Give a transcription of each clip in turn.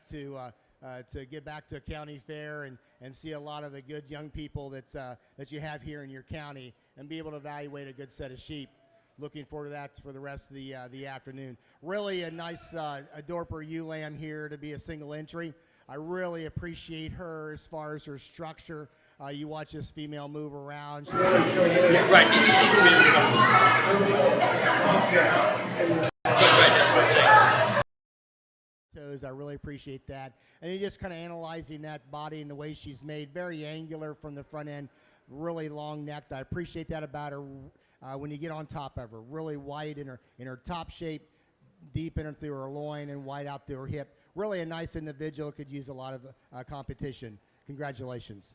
to get back to a county fair and see a lot of the good young people that you have here in your county and be able to evaluate a good set of sheep. Looking forward to that for the rest of the afternoon. Really a nice a Dorper ewe lamb here to be a single entry. I really appreciate her as far as her structure. You watch this female move around. I really appreciate that. And you're just kind of analyzing that body and the way she's made. Very angular from the front end, really long necked. I appreciate that about her when you get on top of her. Really wide in her top shape, deep in her through her loin and wide out through her hip. Really a nice individual, could use a lot of competition. Congratulations.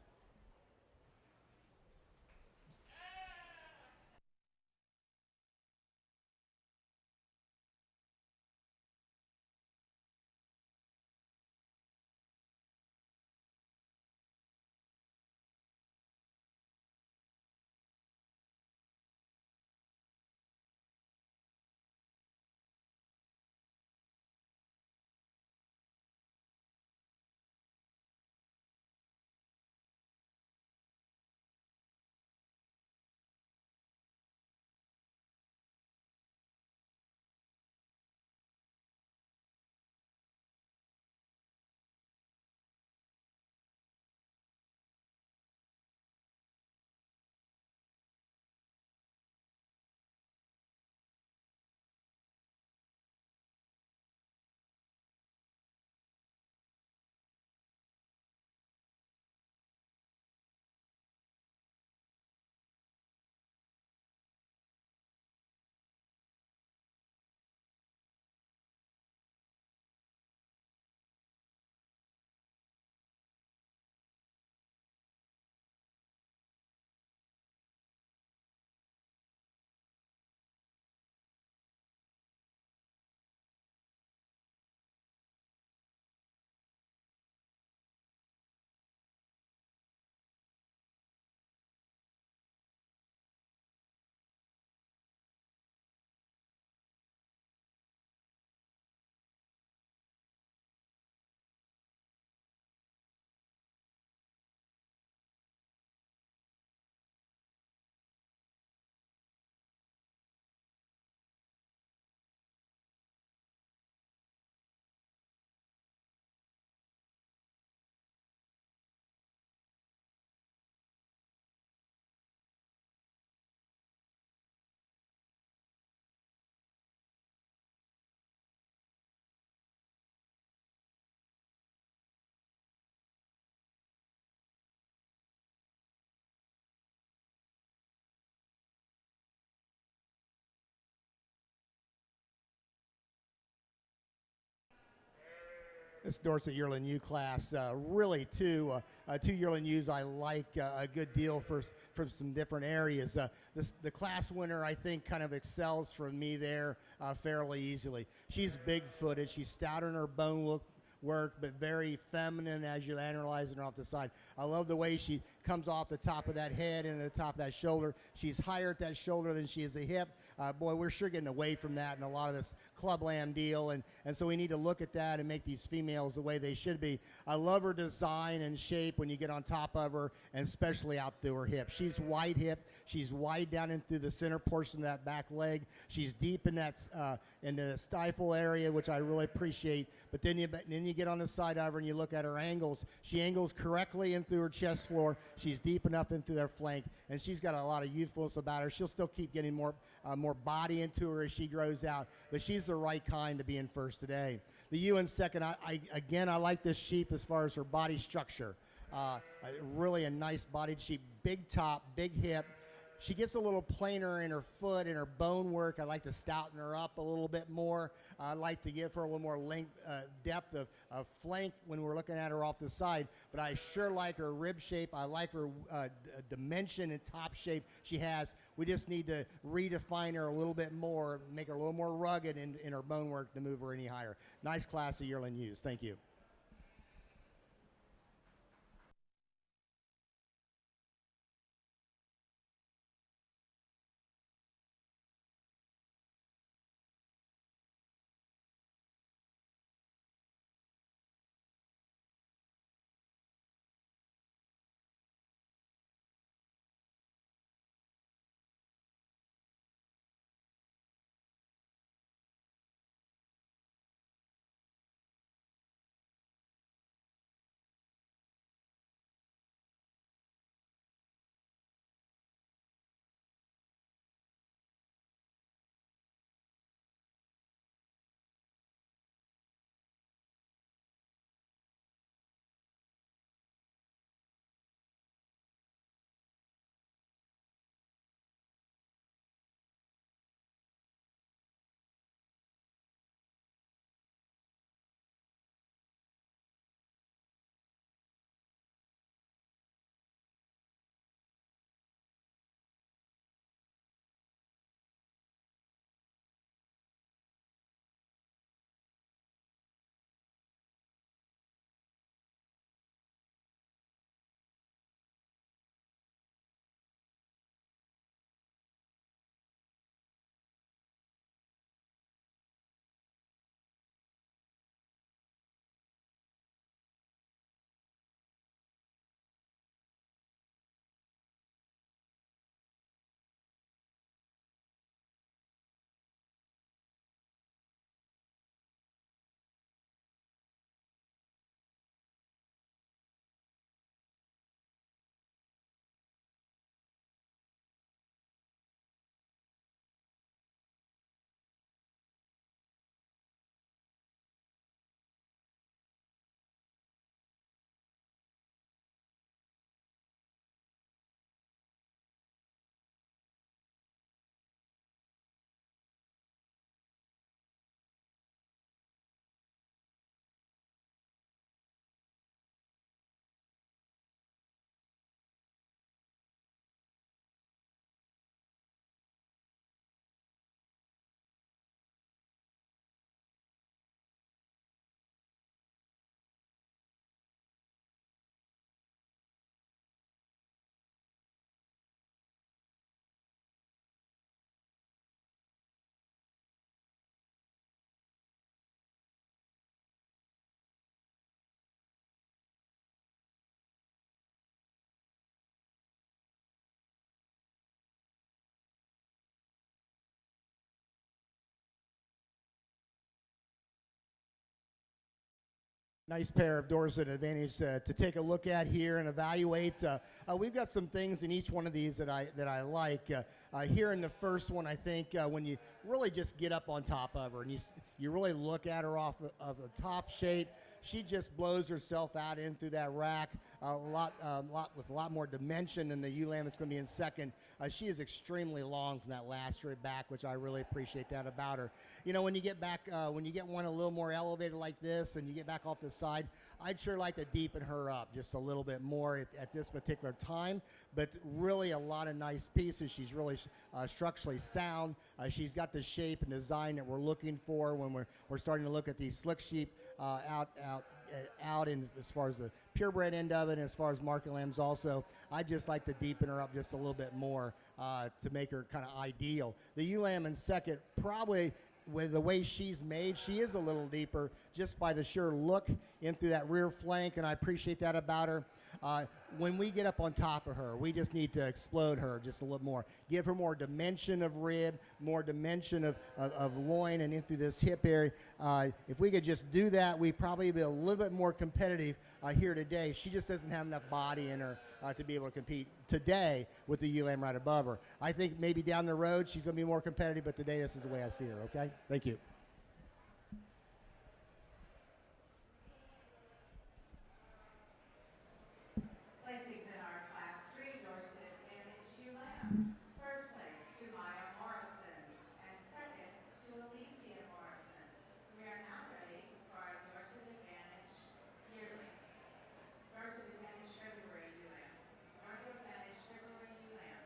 This Dorset yearling ewe class, really two yearling ewes I like a good deal from some different areas. The class winner, I think, kind of excels from me there fairly easily. She's big-footed. She's stout in her bone work, but very feminine as you're analyzing her off the side. I love the way she comes off the top of that head and the top of that shoulder. She's higher at that shoulder than she is the hip. Boy, we're sure getting away from that in a lot of this club lamb deal, and so we need to look at that and make these females the way they should be. I love her design and shape when you get on top of her, and especially out through her hip. She's wide hip. She's wide down in through the center portion of that back leg. She's deep in that in the stifle area, which I really appreciate. But then you get on the side of her and you look at her angles. She angles correctly in through her chest floor. She's deep enough into their flank, and she's got a lot of youthfulness about her. She'll still keep getting more body into her as she grows out, but she's the right kind to be in first today. The ewe in second, I like this sheep as far as her body structure. Really a nice bodied sheep, big top, big hip. She gets a little plainer in her foot and her bone work. I like to stouten her up a little bit more. I like to give her a little more length, depth of flank when we're looking at her off the side. But I sure like her rib shape. I like her dimension and top shape she has. We just need to redefine her a little bit more, make her a little more rugged in her bone work to move her any higher. Nice class of yearling ewes. Thank you. Nice pair of Dorset Advantage to take a look at here and evaluate. We've got some things in each one of these that I like. Here in the first one, I think when you really just get up on top of her and you really look at her off of the top shape, she just blows herself out in through that rack with a lot more dimension than the ewe lamb that's going to be in second. She is extremely long from that last straight back, which I really appreciate that about her. You know, when you get back, when you get one a little more elevated like this and you get back off the side, I'd sure like to deepen her up just a little bit more at this particular time. But really a lot of nice pieces. She's really structurally sound. She's got the shape and design that we're looking for when we're starting to look at these slick sheep out in as far as the purebred end of it, and as far as market lambs also. I'd just like to deepen her up just a little bit more to make her kind of ideal. The ewe lamb in second, probably with the way she's made, she is a little deeper just by the sheer look in through that rear flank, and I appreciate that about her. When we get up on top of her, we just need to explode her just a little more. Give her more dimension of rib, more dimension of loin and in through this hip area. If we could just do that, we'd probably be a little bit more competitive here today. She just doesn't have enough body in her to be able to compete today with the ewe lamb right above her. I think maybe down the road she's going to be more competitive, but today this is the way I see her, okay? Thank you. Placings in our Class 3 Dorset Advantage ewe lambs. First place to Maya Morrison, and second to Alicia Morrison. We are now ready for our Dorset Advantage yearling. Dorset Advantage February ewe lamb. Dorset Advantage February ewe lamb.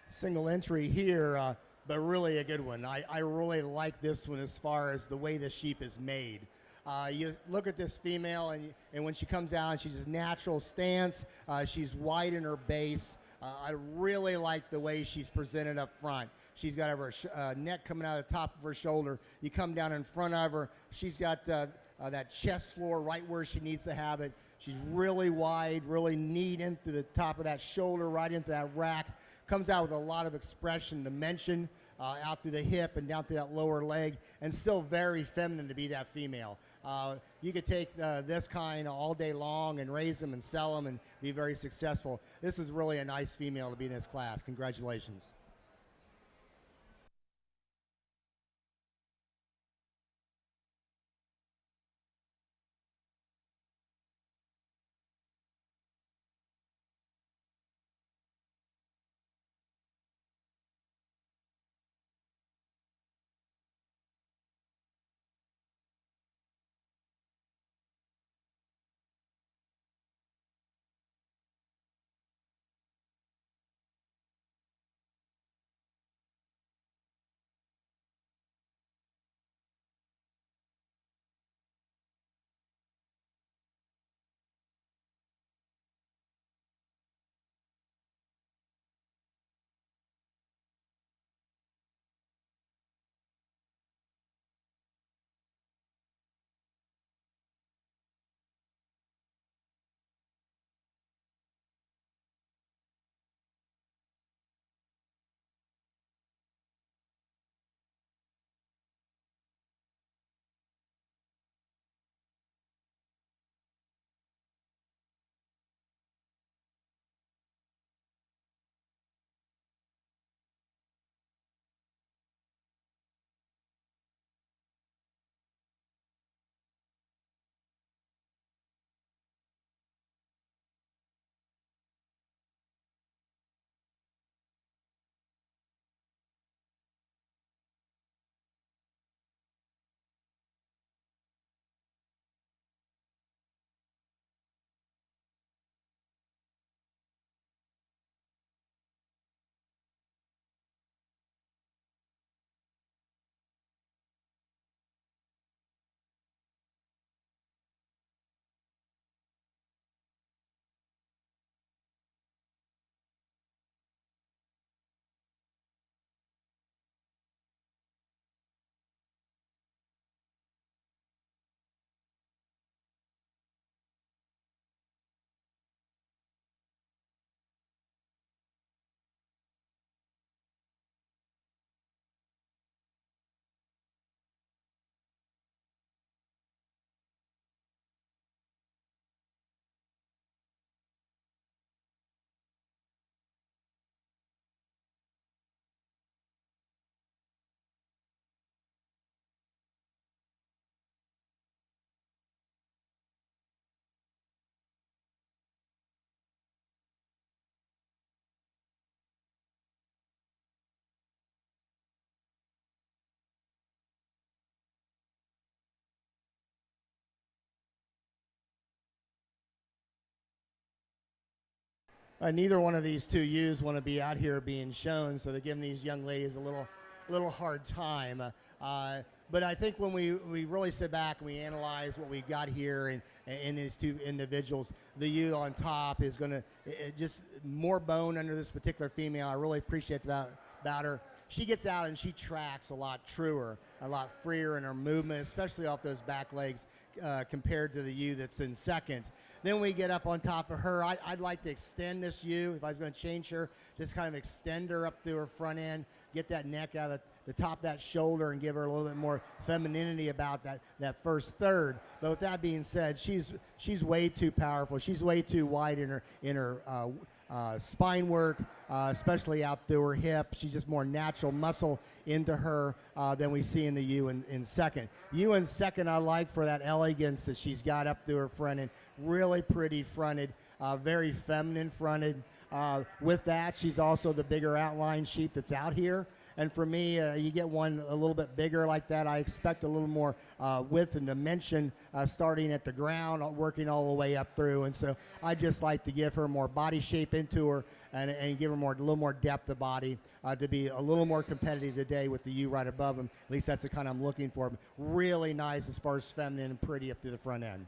Single entry here, but really a good one. I really like this one as far as the way the sheep is made. You look at this female, and when she comes out, she's just natural stance. She's wide in her base. I really like the way she's presented up front. She's got her neck coming out of the top of her shoulder. You come down in front of her. She's got that chest floor right where she needs to have it. She's really wide, really neat into the top of that shoulder, right into that rack. Comes out with a lot of expression, dimension, out through the hip and down through that lower leg, and still very feminine to be that female. You could take this kind all day long and raise them and sell them and be very successful. This is really a nice female to be in this class. Congratulations. Neither one of these two ewes want to be out here being shown, so they're giving these young ladies a little hard time. But I think when we really sit back and we analyze what we've got here in these two individuals, the ewe on top is going to just more bone under this particular female. I really appreciate about her. She gets out and she tracks a lot truer, a lot freer in her movement, especially off those back legs compared to the ewe that's in second. Then we get up on top of her. I'd like to extend this ewe. If I was going to change her, just kind of extend her up through her front end, get that neck out of the top of that shoulder and give her a little bit more femininity about that first third. But with that being said, she's way too powerful. She's way too wide in her spine work, especially out through her hip. She's just more natural muscle into her than we see in the ewe in second. Ewe in second I like for that elegance that she's got up through her front end. Really pretty fronted, very feminine fronted. With that, she's also the bigger outline sheep that's out here. And for me, you get one a little bit bigger like that, I expect a little more width and dimension starting at the ground, working all the way up through. And so I just like to give her more body shape into her and give her a little more depth of body to be a little more competitive today with the ewe right above them. At least that's the kind I'm looking for. Really nice as far as feminine and pretty up to the front end.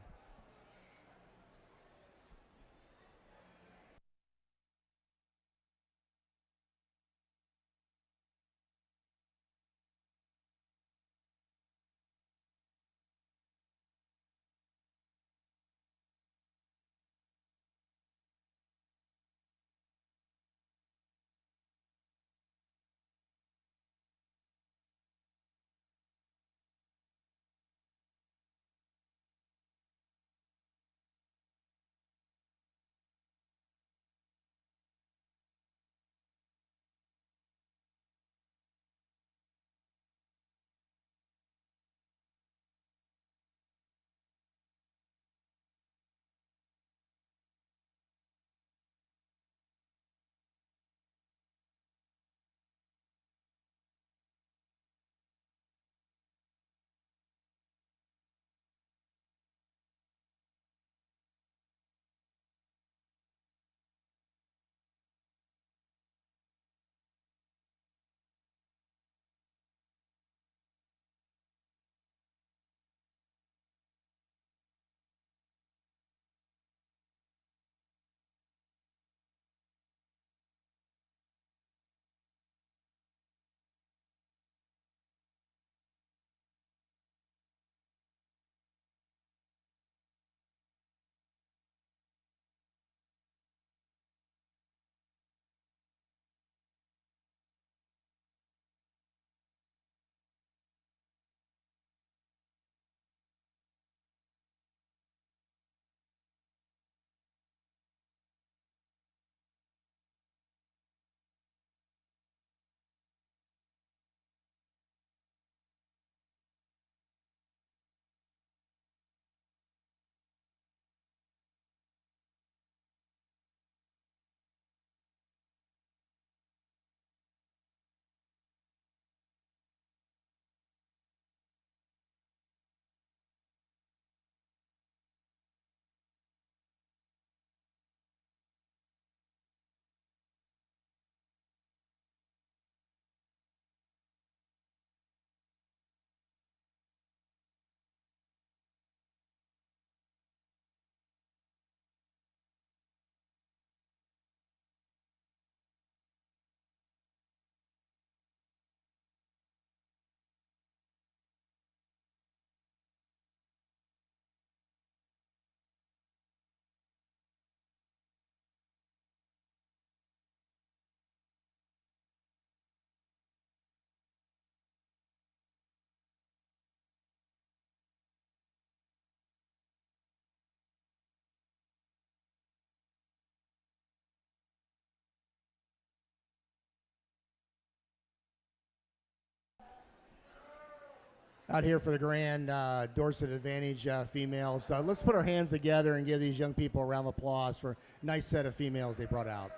Out here for the grand Dorset Advantage females. Let's put our hands together and give these young people a round of applause for a nice set of females they brought out.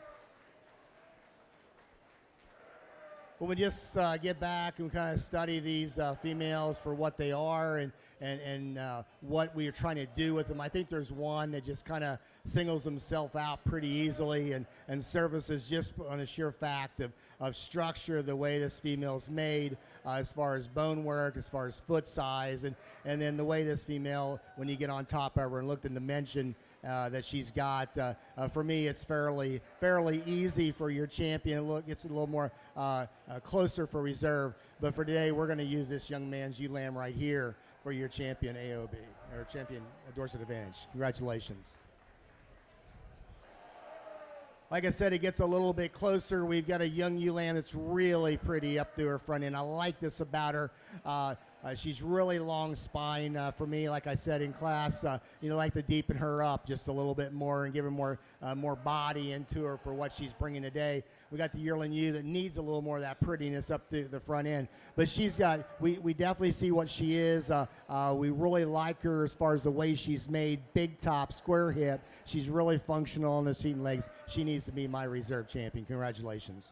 When we just get back and kind of study these females for what they are and what we are trying to do with them, I think there's one that just kind of singles himself out pretty easily and services just on a sheer fact of structure, the way this female's made, as far as bone work, as far as foot size, and then the way this female, when you get on top of her and look at the dimension that she's got. For me, it's fairly easy for your champion. Look, it's a little more closer for reserve. But for today, we're going to use this young man's ewe lamb right here for your champion AOB, or champion Dorset Advantage. Congratulations. Like I said, it gets a little bit closer. We've got a young ewe lamb that's really pretty up through her front end. I like this about her. She's really long spine for me. Like I said in class, like to deepen her up just a little bit more and give her more body into her for what she's bringing today. We got the yearling ewe that needs a little more of that prettiness up through the front end. But she's got, we definitely see what she is. We really like her as far as the way she's made. Big top, square hip. She's really functional on the feet and legs. She needs to be my reserve champion. Congratulations.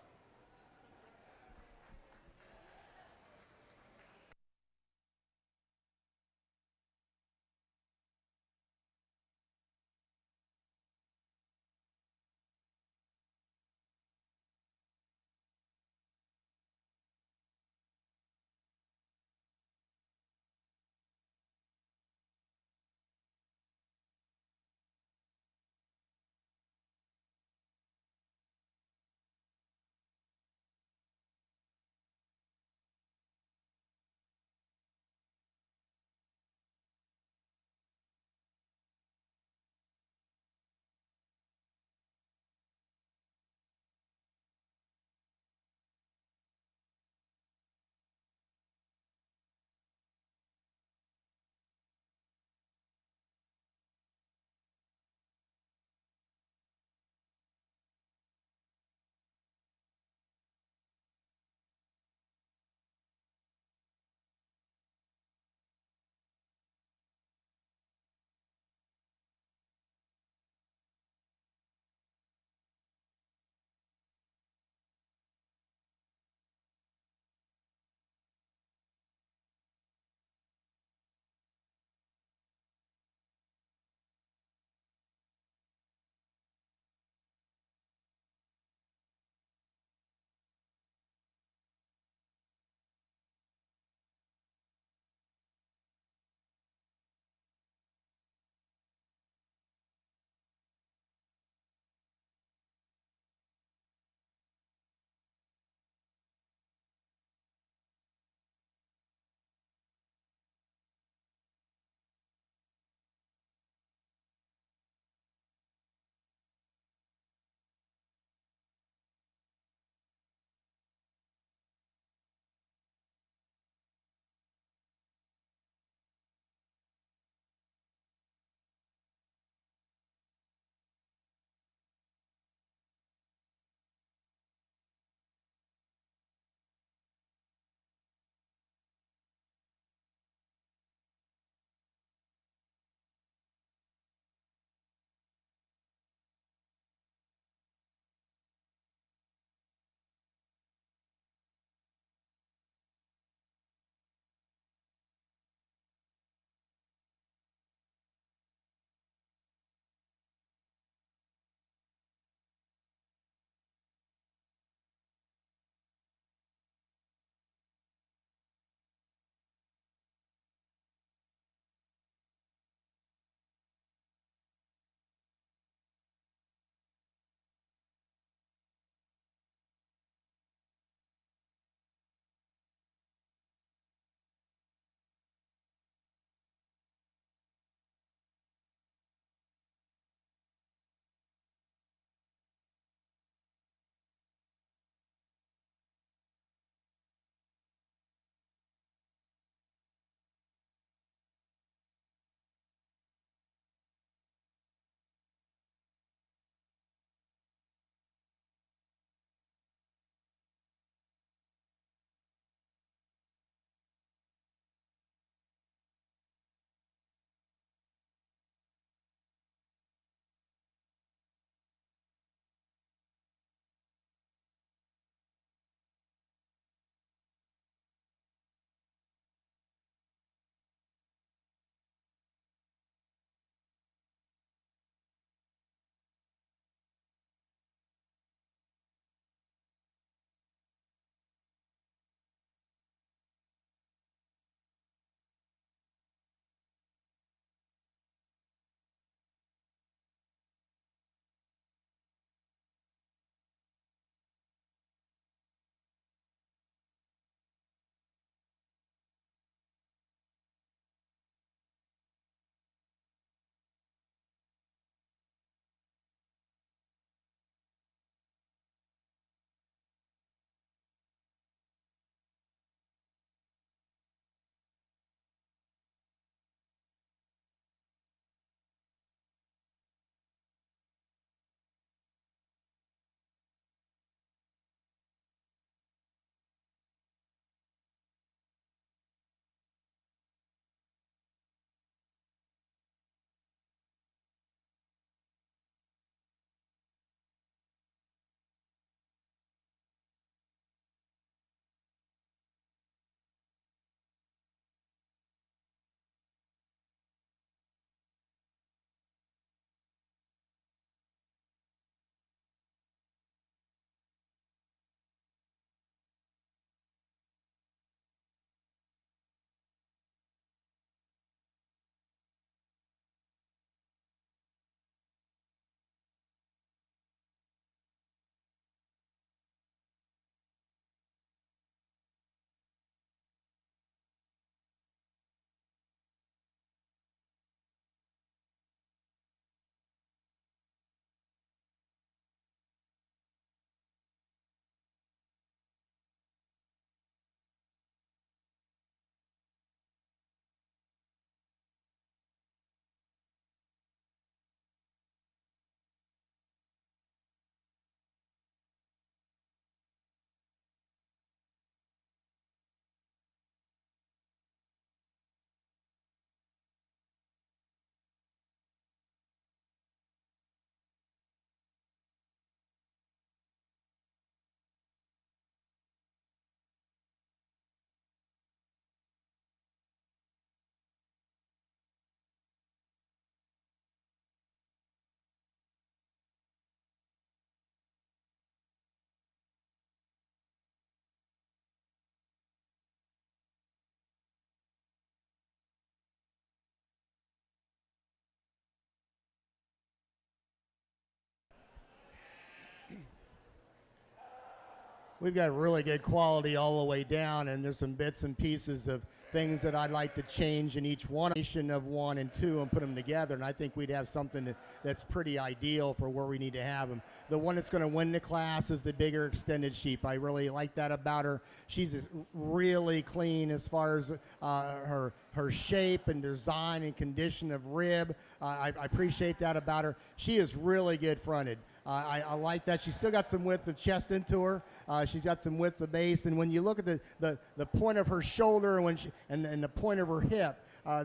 we've got really good quality all the way down, and there's some bits and pieces of things that I'd like to change in each one of 1 and 2 and put them together, and I think we'd have something that's pretty ideal for where we need to have them. The one that's going to win the class is the bigger extended sheep. I really like that about her. She's really clean as far as her shape and design and condition of rib. I appreciate that about her. She is really good fronted. I like that. She's still got some width of chest into her. She's got some width of base, and when you look at the point of her shoulder and the point of her hip,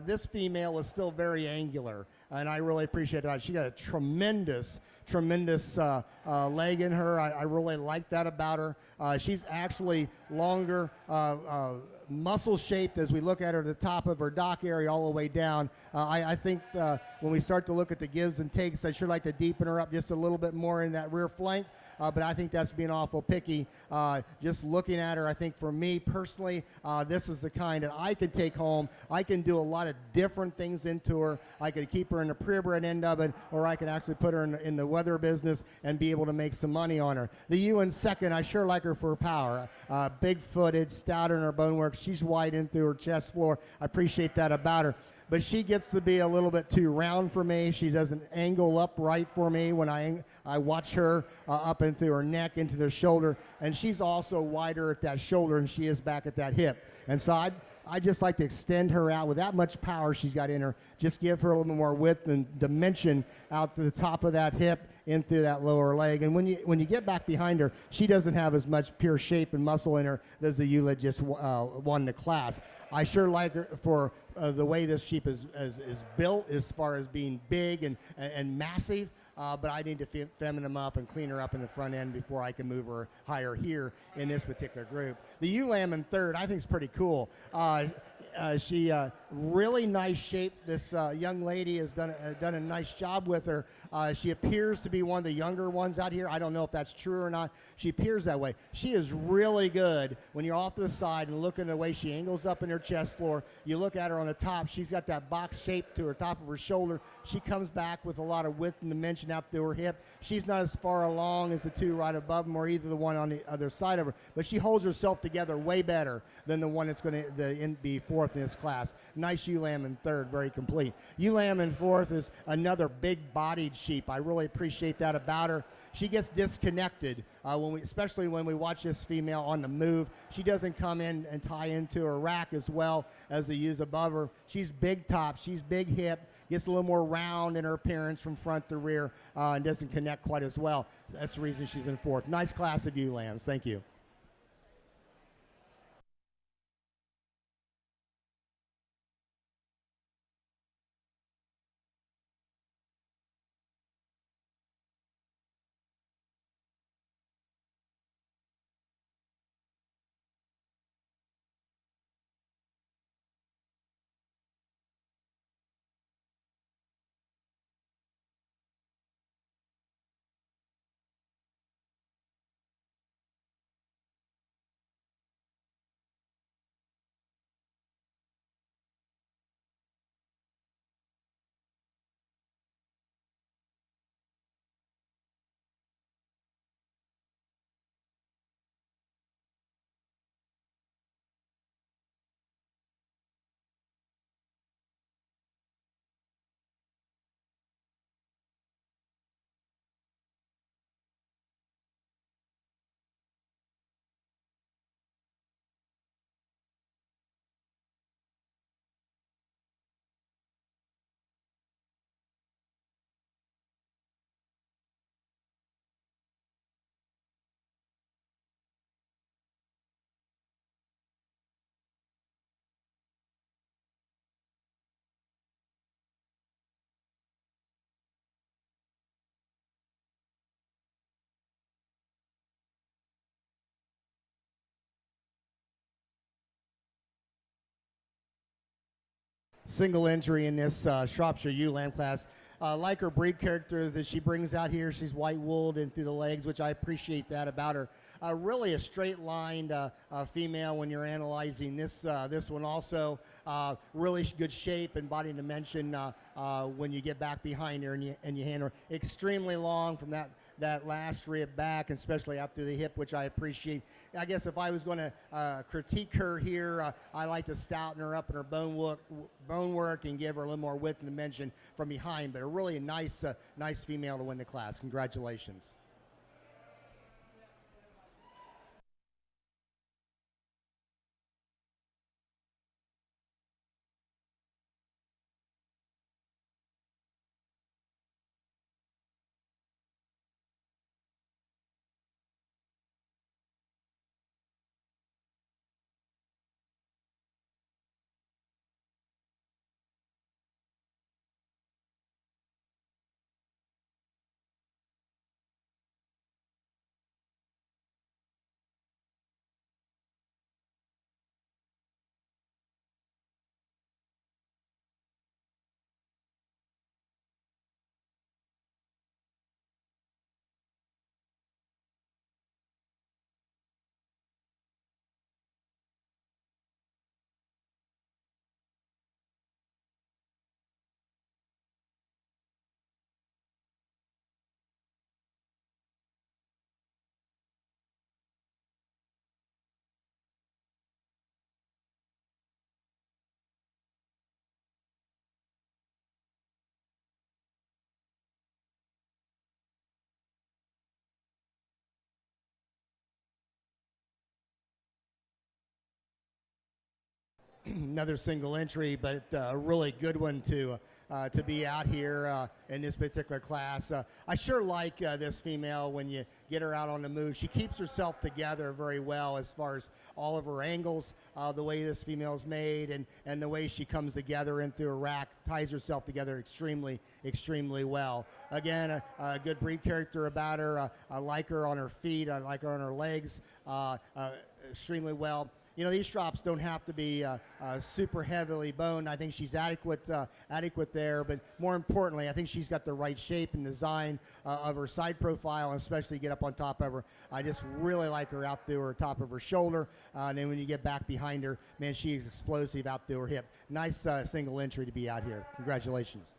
this female is still very angular, and I really appreciate that. She got a tremendous leg in her. I really like that about her. She's actually longer, muscle shaped as we look at her at the top of her dock area all the way down. I think when we start to look at the gives and takes, I sure like to deepen her up just a little bit more in that rear flank. But I think that's being awful picky. Just looking at her, I think for me personally, this is the kind that I can take home. I can do a lot of different things into her. I could keep her in the purebred end of it, or I can actually put her in the weather business and be able to make some money on her. The ewe in second, I sure like her for her power. Big-footed, stout in her bonework. She's wide in through her chest floor. I appreciate that about her. But she gets to be a little bit too round for me. She doesn't angle up right for me when I watch her up and through her neck, into the shoulder. And she's also wider at that shoulder than she is back at that hip. And so I just like to extend her out with that much power she's got in her. Just give her a little more width and dimension out to the top of that hip in through that lower leg. And when you get back behind her, she doesn't have as much pure shape and muscle in her as the ewe that just won the class. I sure like her for the way this sheep is built as far as being big and massive. But I need to feminine them up and clean her up in the front end before I can move her higher here in this particular group. The ewe lamb in third, I think is pretty cool. She really nice shape. This young lady has done a nice job with her. She appears to be one of the younger ones out here. I don't know if that's true or not. She appears that way. She is really good when you're off to the side and look at the way she angles up in her chest floor. You look at her on the top. She's got that box shape to her top of her shoulder. She comes back with a lot of width and dimension out through her hip. She's not as far along as the two right above them or either the one on the other side of her, but she holds herself together way better than the one that's going to be fourth in this class. Nice ewe lamb in third, very complete. Ewe lamb in fourth is another big-bodied sheep. I really appreciate that about her. She gets disconnected especially when we watch this female on the move. She doesn't come in and tie into her rack as well as the ewes above her. She's big top, she's big hip, gets a little more round in her appearance from front to rear, and doesn't connect quite as well. That's the reason she's in fourth. Nice class of ewe lambs. Thank you. Single entry in this Shropshire ewe lamb class. Like her breed character that she brings out here, she's white-wooled in through the legs, which I appreciate that about her. Really a straight-lined female when you're analyzing this one also. Really good shape and body dimension when you get back behind her and you handle her. Extremely long from that that last rib back, and especially out through the hip, which I appreciate. I guess if I was going to critique her here, I like to stouten her up in her bone work and give her a little more width and dimension from behind. But a really nice, nice female to win the class. Congratulations. Another single entry, but a really good one to be out here in this particular class. I sure like this female when you get her out on the move. She keeps herself together very well as far as all of her angles, the way this female's made, and the way she comes together into a rack, ties herself together extremely, extremely well. Again, a good breed character about her. I like her on her feet. I like her on her legs extremely well. You know, these Schrops don't have to be super heavily boned. I think she's adequate there, but more importantly, I think she's got the right shape and design of her side profile, and especially get up on top of her. I just really like her out through her top of her shoulder, and then when you get back behind her, man, she's explosive out through her hip. Nice single entry to be out here. Congratulations.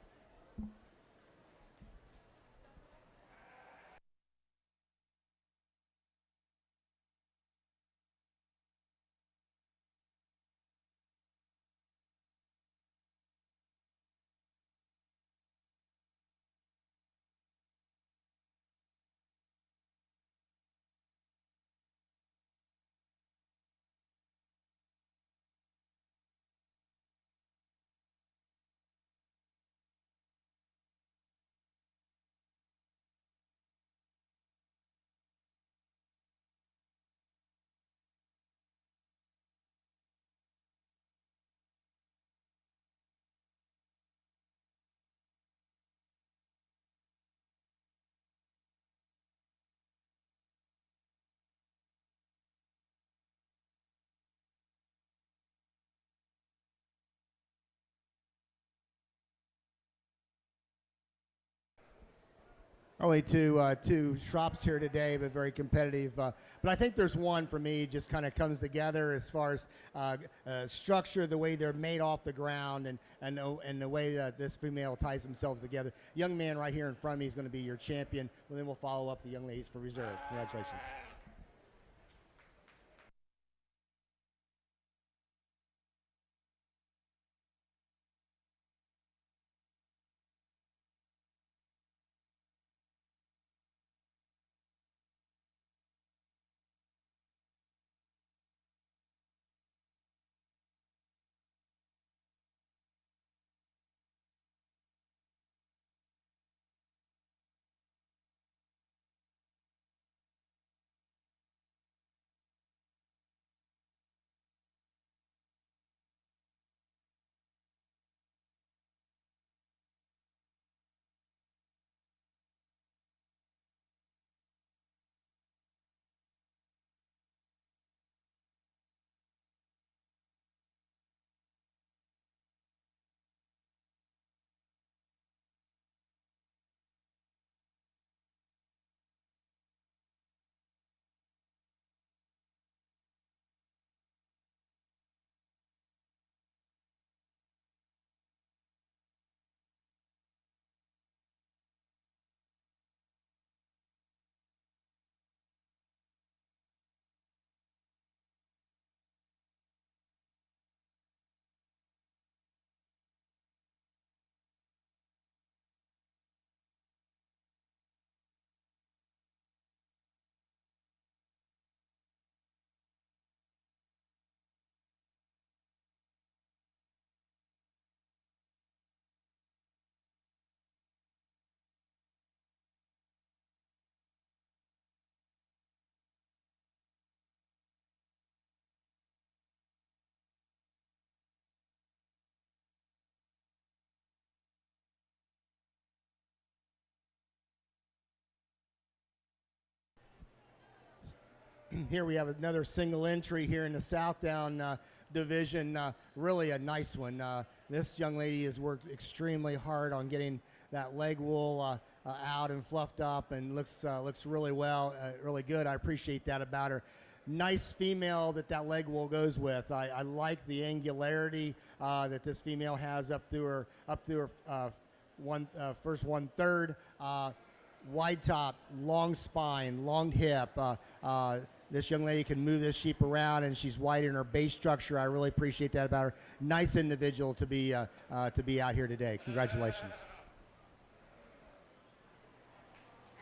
Only two Schrops here today, but very competitive. But I think there's one for me just kind of comes together as far as structure, the way they're made off the ground, and the way that this female ties themselves together. Young man right here in front of me is going to be your champion. And then we'll follow up the young ladies for reserve. Congratulations. Here we have another single entry here in the Southdown division. Really a nice one. This young lady has worked extremely hard on getting that leg wool out and fluffed up, and looks really really good. I appreciate that about her. Nice female that leg wool goes with. I like the angularity that this female has up through her first 1/3. Wide top, long spine, long hip. This young lady can move this sheep around, and she's wide in her base structure. I really appreciate that about her. Nice individual to be out here today. Congratulations.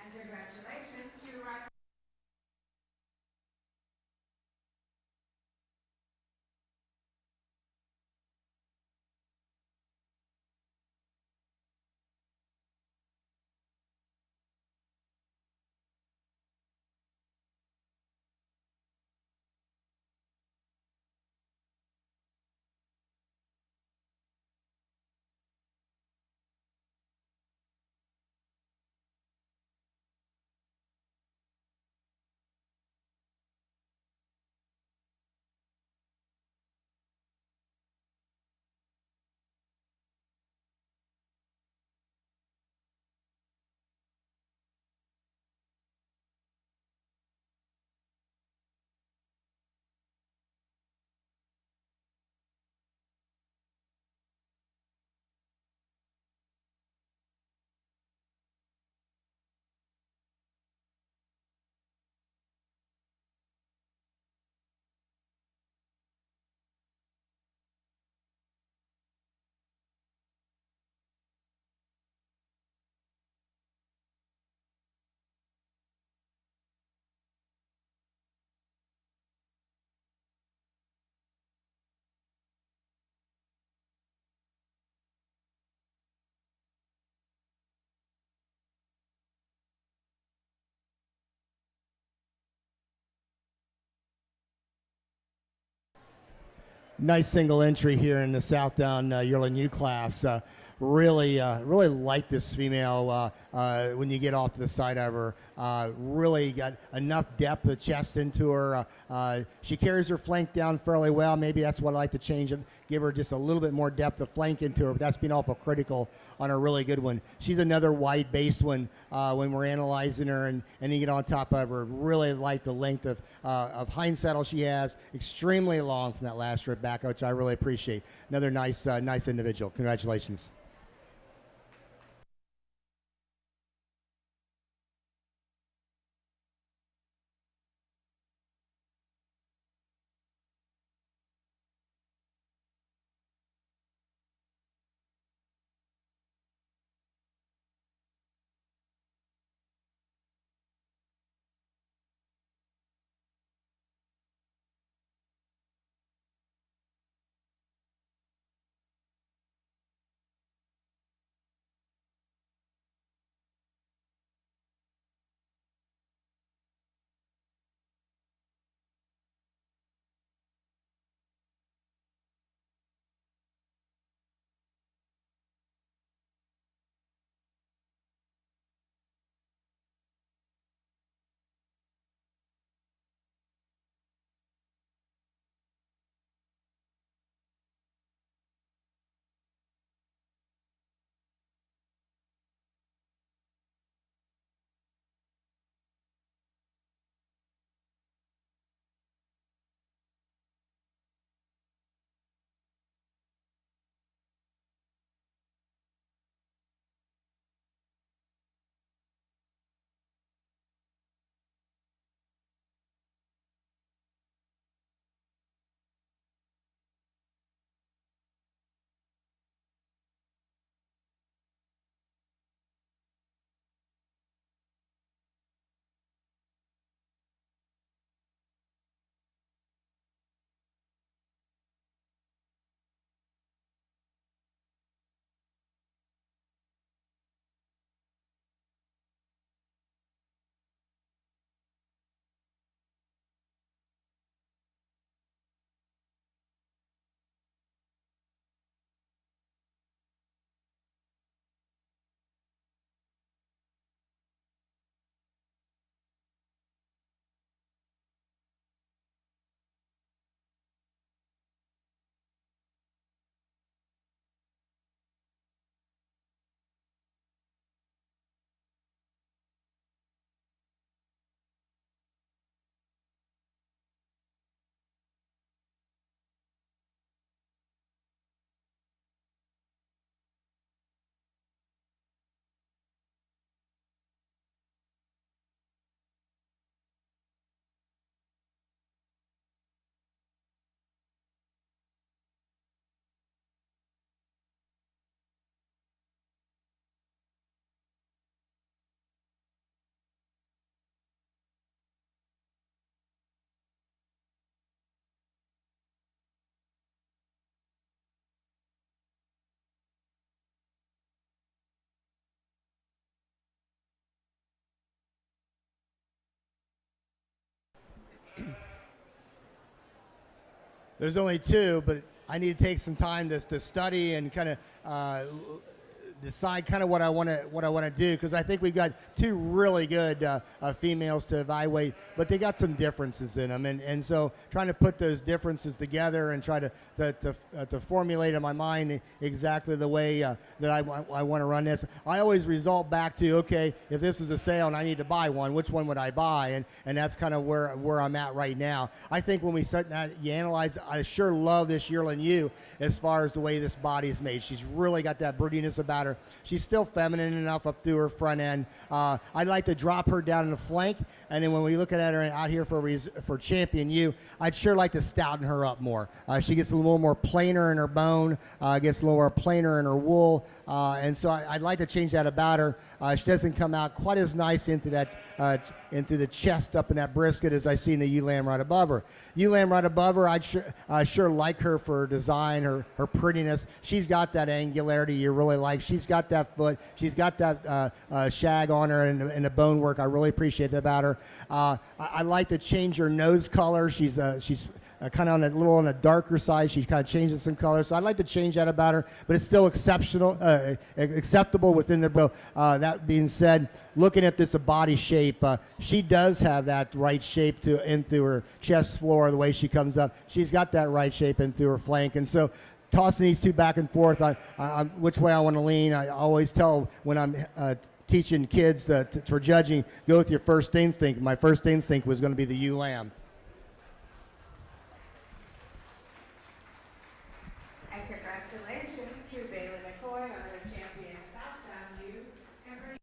And congratulations to Ryan. Nice single entry here in the Southdown yearling U class. Really like this female when you get off to the side of her. Really got enough depth of chest into her. She carries her flank down fairly well. Maybe that's what I like to change it, give her just a little bit more depth of flank into her. But that's been awful critical on a really good one. She's another wide base one when we're analyzing her, and you get on top of her. Really like the length of hind saddle she has. Extremely long from that last strip back, which I really appreciate. Another nice individual. Congratulations. There's only two, but I need to take some time to study and kind of decide kind of what I want to do, because I think we've got two really good females to evaluate, but they got some differences in them, and so trying to put those differences together and try to formulate in my mind exactly the way that I want to run this. I always result back to, okay, if this is a sale and I need to buy one, which one would I buy? And that's kind of where I'm at right now. I think when we start that, you analyze, I sure love this yearling ewe as far as the way this body is made. She's really got that broodiness about her. She's still feminine enough up through her front end. I'd like to drop her down in the flank, and then when we look at her out here for champion ewe, I'd sure like to stouten her up more. She gets a little more plainer in her bone, gets a little more plainer in her wool, and so I'd like to change that about her. She doesn't come out quite as nice into the chest up in that brisket as I see in the ewe lamb right above her. Ewe lamb right above her, I'd sure like her for her design, her prettiness. She's got that angularity you really like. She's got that foot. She's got that shag on her and the bone work. I really appreciate about her. I like to change her nose color. She's kind of on the darker side. She kind of changes some color, so I'd like to change that about her, but it's still acceptable within the bow. That being said, looking at this body shape, she does have that right shape in through her chest floor, the way she comes up. She's got that right shape in through her flank, and so tossing these two back and forth, which way I want to lean. I always tell when I'm teaching kids for judging, go with your first instinct. My first instinct was going to be the ewe lamb. And congratulations to Bailey McCoy on her champion Southbound ewe. And for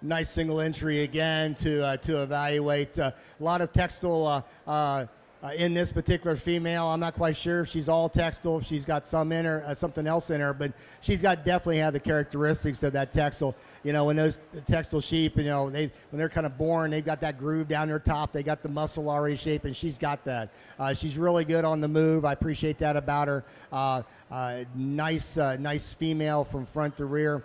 Nice single entry again to evaluate. A lot of textile in this particular female. I'm not quite sure if she's all textile, if she's got some in her, something else in her, but she's definitely have the characteristics of that textile. You know, when those textile sheep, you know, when they're kind of born, they've got that groove down their top. They got the muscle already shaped, and she's got that. She's really good on the move. I appreciate that about her. Nice female from front to rear.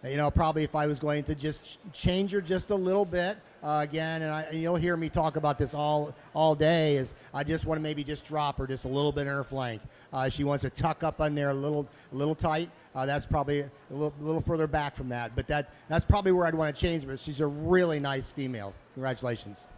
You know, probably if I was going to just change her just a little bit, again, and you'll hear me talk about this all day, is I just want to maybe just drop her just a little bit in her flank. She wants to tuck up on there a little tight. That's probably a little further back from that, but that's probably where I'd want to change her. But she's a really nice female. Congratulations.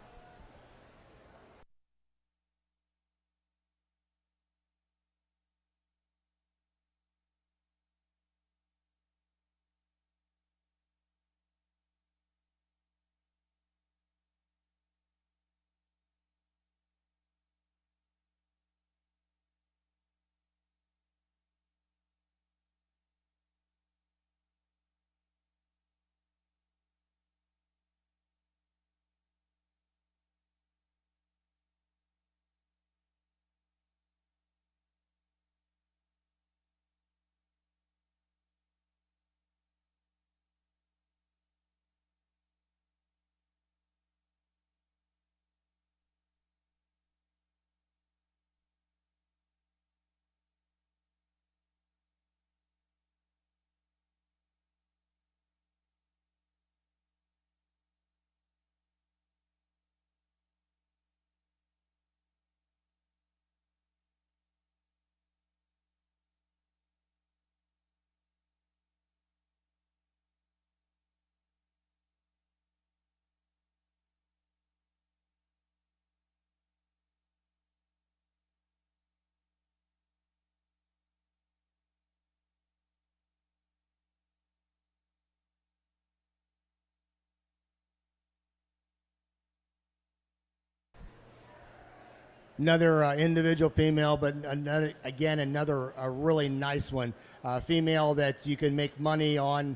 Another individual female, but another again another a really nice one. Female that you can make money on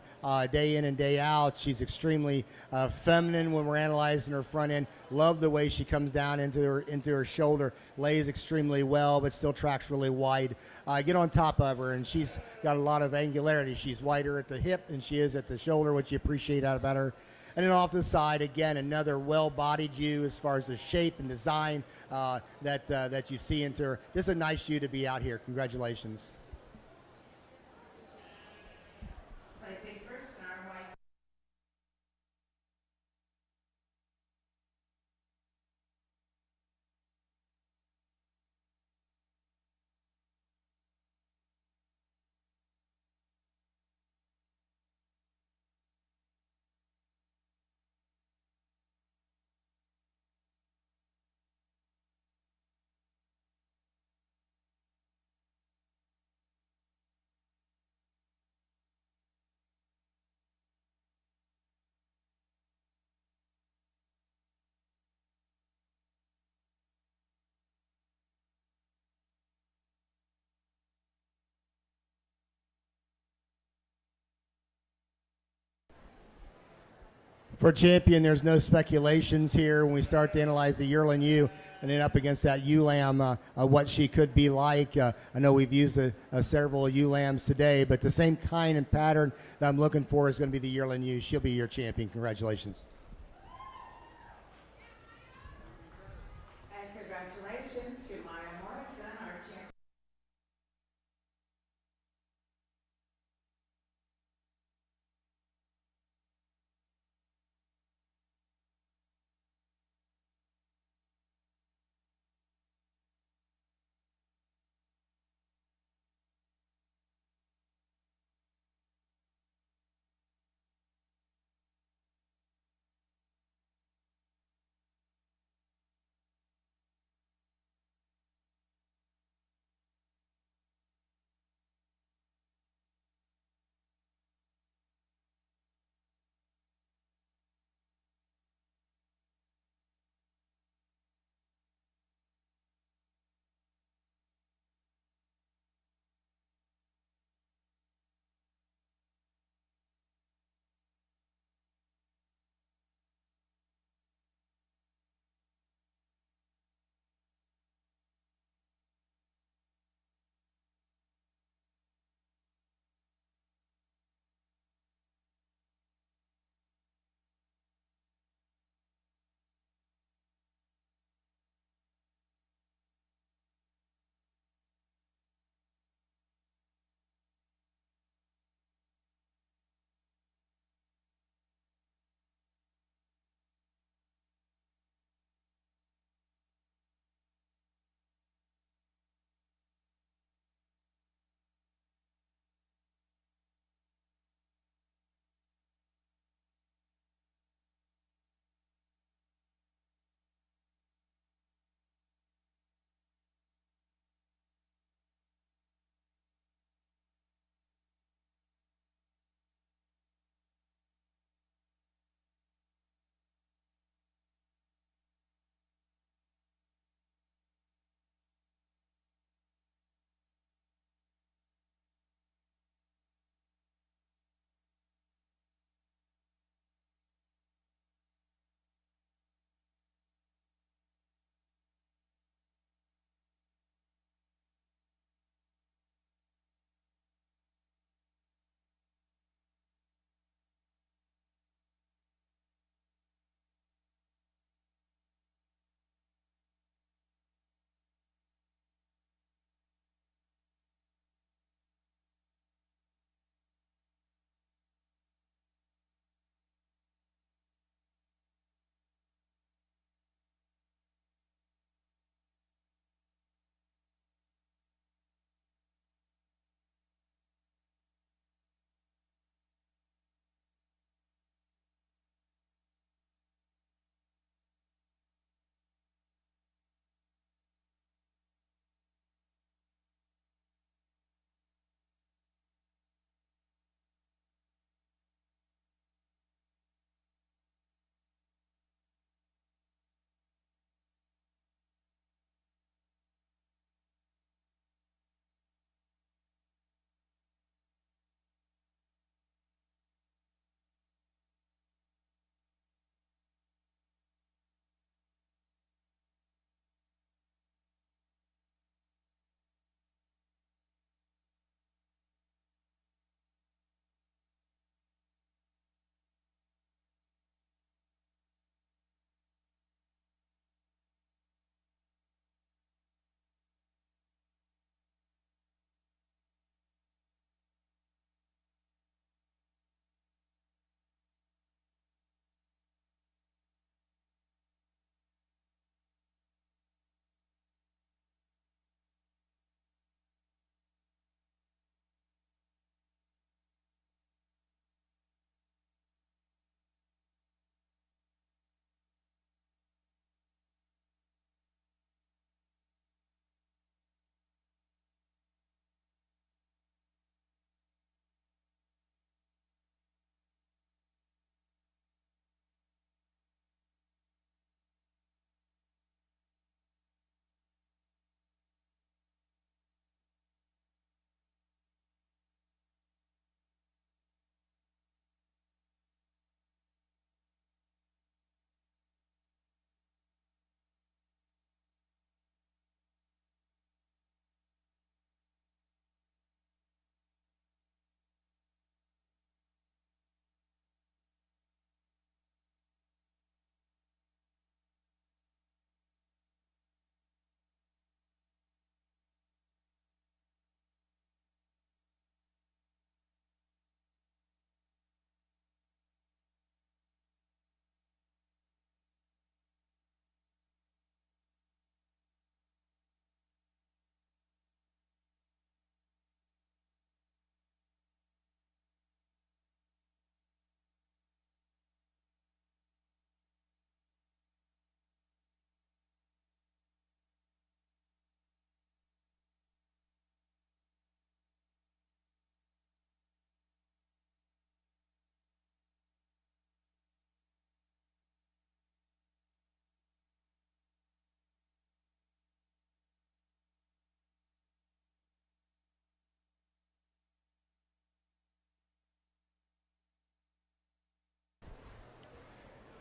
day in and day out. She's extremely feminine when we're analyzing her front end. Love the way she comes down into her shoulder. Lays extremely well, but still tracks really wide. Get on top of her, and she's got a lot of angularity. She's wider at the hip than she is at the shoulder, which you appreciate out about her. And then off the side, again, another well-bodied ewe as far as the shape and design that you see into her. This is a nice ewe to be out here. Congratulations. Placing first in our white For champion, there's no speculations here when we start to analyze the yearling ewe and then up against that ewe lamb, what she could be like. I know we've used several ewe lambs today, but the same kind and pattern that I'm looking for is going to be the yearling ewe. She'll be your champion. Congratulations. and congratulations to Maya Morrison, our champion.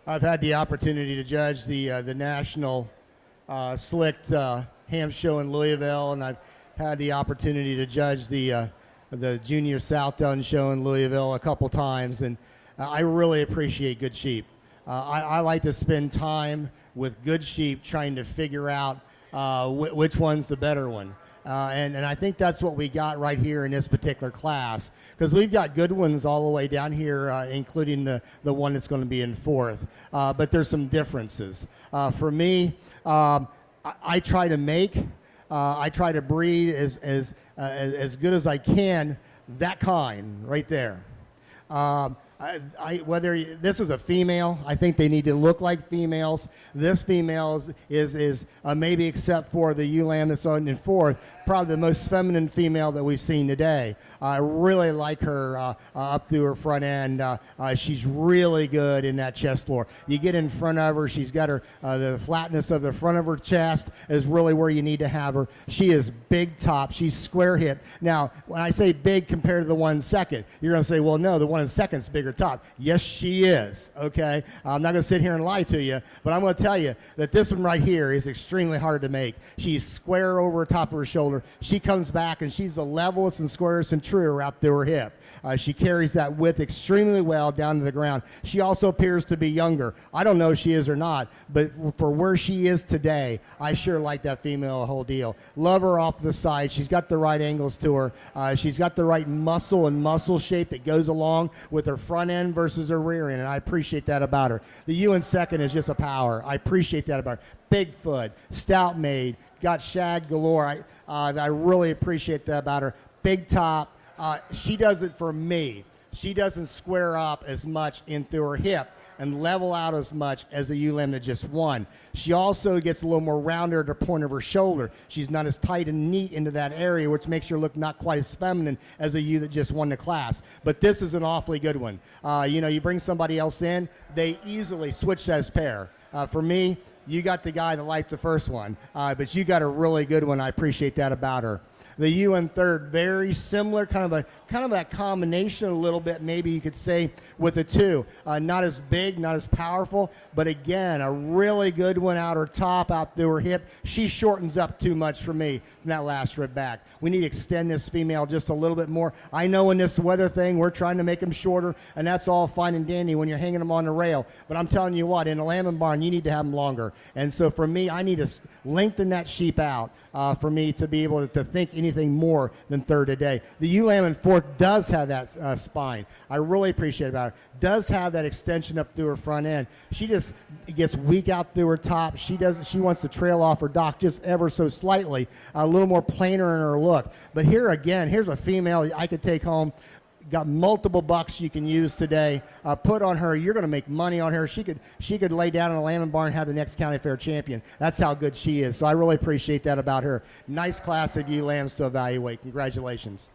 I've had the opportunity to judge the national slicked ham show in Louisville, and I've had the opportunity to judge the junior South Dun show in Louisville a couple times, and I really appreciate good sheep. I like to spend time with good sheep trying to figure out which one's the better one. And I think that's what we got right here in this particular class, because we've got good ones all the way down here, including the one that's going to be in fourth. But there's some differences. For me, I try to make, I try to breed as good as I can, that kind right there. Whether this is a female, I think they need to look like females. This female is maybe except for the ewe lamb that's on in fourth, probably the most feminine female that we've seen today. I really like her up through her front end. She's really good in that chest floor. You get in front of her, she's got her, the flatness of the front of her chest is really where you need to have her. She is big top, she's square hip. Now, when I say big compared to the one in second, you're gonna say, well, no, the one in second's bigger top. Yes, she is, okay? I'm not gonna sit here and lie to you, but I'm gonna tell you that this one right here is extremely hard to make. She's square over the top of her shoulder. She comes back and she's the levelest and squarest and truer out through her hip. She carries that width extremely well down to the ground. She also appears to be younger. I don't know if she is or not, but for where she is today, I sure like that female a whole deal. Love her off the side. She's got the right angles to her. She's got the right muscle and muscle shape that goes along with her front end versus her rear end, and I appreciate that about her. The ewe in second is just a power. I appreciate that about her. Big foot, stout made, got shag galore. I really appreciate that about her. Big top. She does it for me. She doesn't square up as much in through her hip and level out as much as the ewe lamb that just won. She also gets a little more rounder at the point of her shoulder. She's not as tight and neat into that area, which makes her look not quite as feminine as a ewe that just won the class. But this is an awfully good one. You bring somebody else in, they easily switch as pair. For me, you got the guy that liked the first one, but you got a really good one. I appreciate that about her. The ewe in third, very similar, kind of that combination a little bit, maybe you could say, with the two. Not as big, not as powerful, but again, a really good one out her top, out through her hip. She shortens up too much for me from that last rib back. We need to extend this female just a little bit more. I know in this weather thing, we're trying to make them shorter, and that's all fine and dandy when you're hanging them on the rail. But I'm telling you what, in a lamb and barn, you need to have them longer. And so for me, I need to lengthen that sheep out for me to be able to think anything more than third today. The ewe lamb in fourth does have that spine. I really appreciate it about her. Does have that extension up through her front end. She just gets weak out through her top. She wants to trail off her dock just ever so slightly, a little more plainer in her look. But here again, here's a female I could take home. Got multiple bucks you can use today. Put on her. You're going to make money on her. She could lay down in a lamb and barn and have the next county fair champion. That's how good she is. So I really appreciate that about her. Nice class of ewe lambs to evaluate. Congratulations.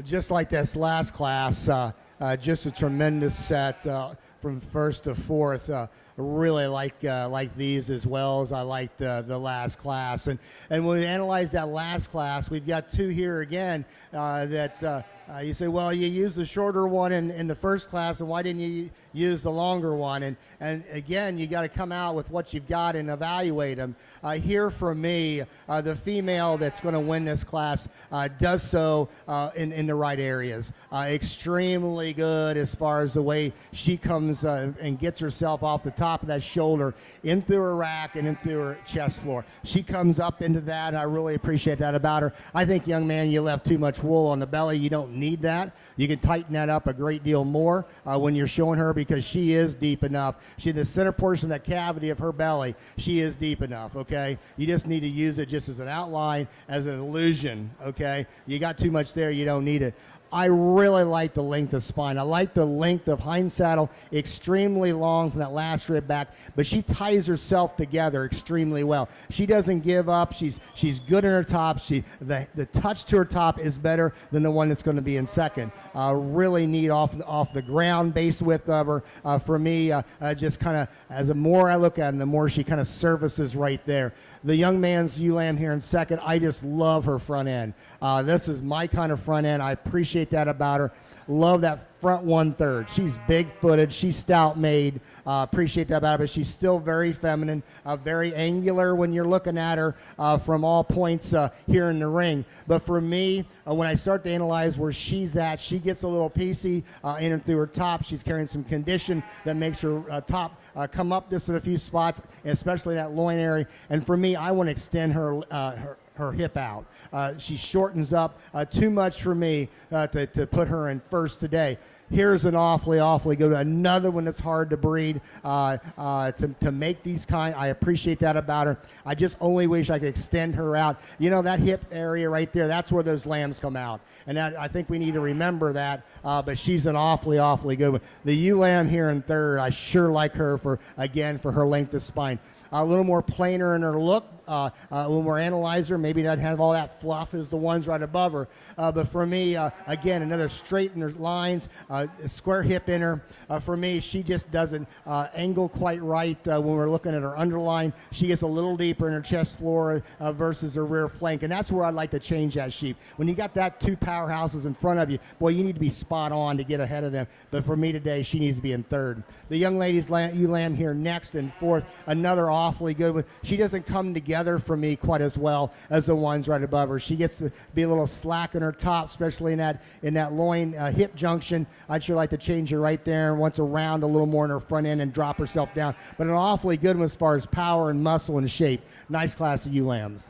Just like this last class, just a tremendous set from first to fourth. Really like these as well as I liked the last class. And when we analyze that last class, we've got two here again that you say, well, you used the shorter one in the first class, and why didn't you use the longer one? And again, you got to come out with what you've got and evaluate them. Here for me, the female that's going to win this class does so in the right areas. Extremely good as far as the way she comes and gets herself off the top of that shoulder in through her rack and in through her chest floor. She comes up into that, and I really appreciate that about her. I think, young man, you left too much wool on the belly. You don't need that. You can tighten that up a great deal more when you're showing her, because she is deep enough. The center portion of that cavity of her belly, she is deep enough, okay? You just need to use it just as an outline, as an illusion, okay? You got too much there, you don't need it. I really like the length of spine. I like the length of hind saddle, extremely long from that last rib back, but she ties herself together extremely well. She doesn't give up. She's good in her top. The touch to her top is better than the one that's going to be in second. Really neat off the ground base width of her. For me, just kind of, as the more I look at her, the more she kind of surfaces right there. The young man's ewe lamb here in second, I just love her front end. This is my kind of front end. I appreciate that about her. Love that front 1/3. She's big-footed. She's stout-made. Appreciate that about her, but she's still very feminine, very angular when you're looking at her from all points here in the ring. But for me, when I start to analyze where she's at, she gets a little piecey in and through her top. She's carrying some condition that makes her top come up just in a few spots, especially that loin area. And for me, I want to extend her hip out. She shortens up too much for me to put her in first today. Here's an awfully good one. Another one that's hard to breed, to make these kind. I appreciate that about her. I just only wish I could extend her out. You know, that hip area right there, that's where those lambs come out. And I think we need to remember that, but she's an awfully good one. The ewe lamb here in third, I sure like her for her length of spine. A little more plainer in her look. When we're analyzing her, maybe not have all that fluff as the ones right above her. But for me, again, another straight in her lines, square hip in her. For me, she just doesn't angle quite right when we're looking at her underline. She gets a little deeper in her chest floor versus her rear flank, and that's where I'd like to change that sheep. When you got that two powerhouses in front of you, boy, you need to be spot on to get ahead of them. But for me today, she needs to be in third. The young lady's ewe lamb here next in fourth, another awfully good one. She doesn't come together for me quite as well as the ones right above her. She gets to be a little slack in her top, especially in that loin hip junction. I'd sure like to change her right there and wants to round a little more in her front end and drop herself down. But an awfully good one as far as power and muscle and shape. Nice class of ewe lambs.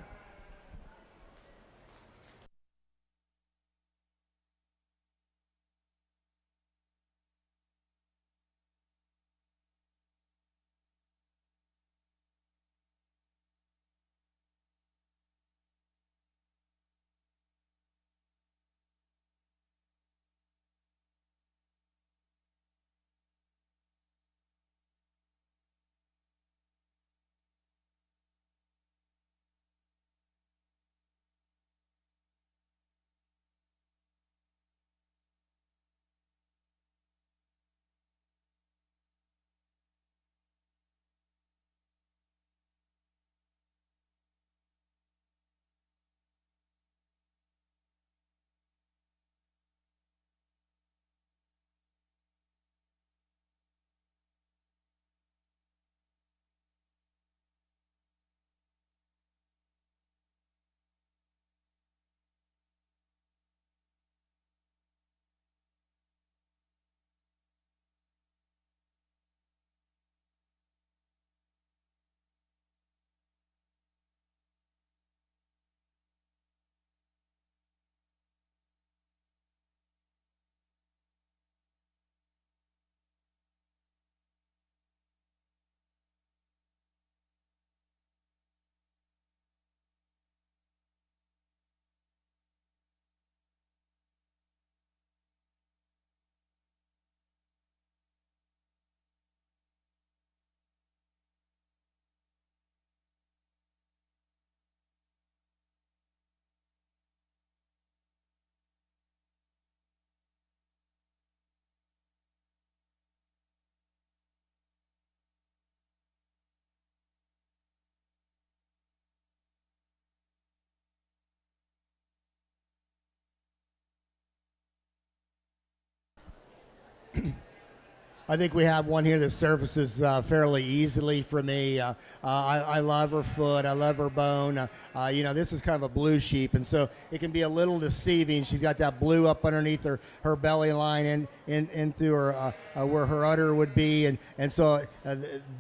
I think we have one here that surfaces fairly easily for me. I love her foot. I love her bone. You know, this is kind of a blue sheep, and so it can be a little deceiving. She's got that blue up underneath her belly line in through her where her udder would be, and so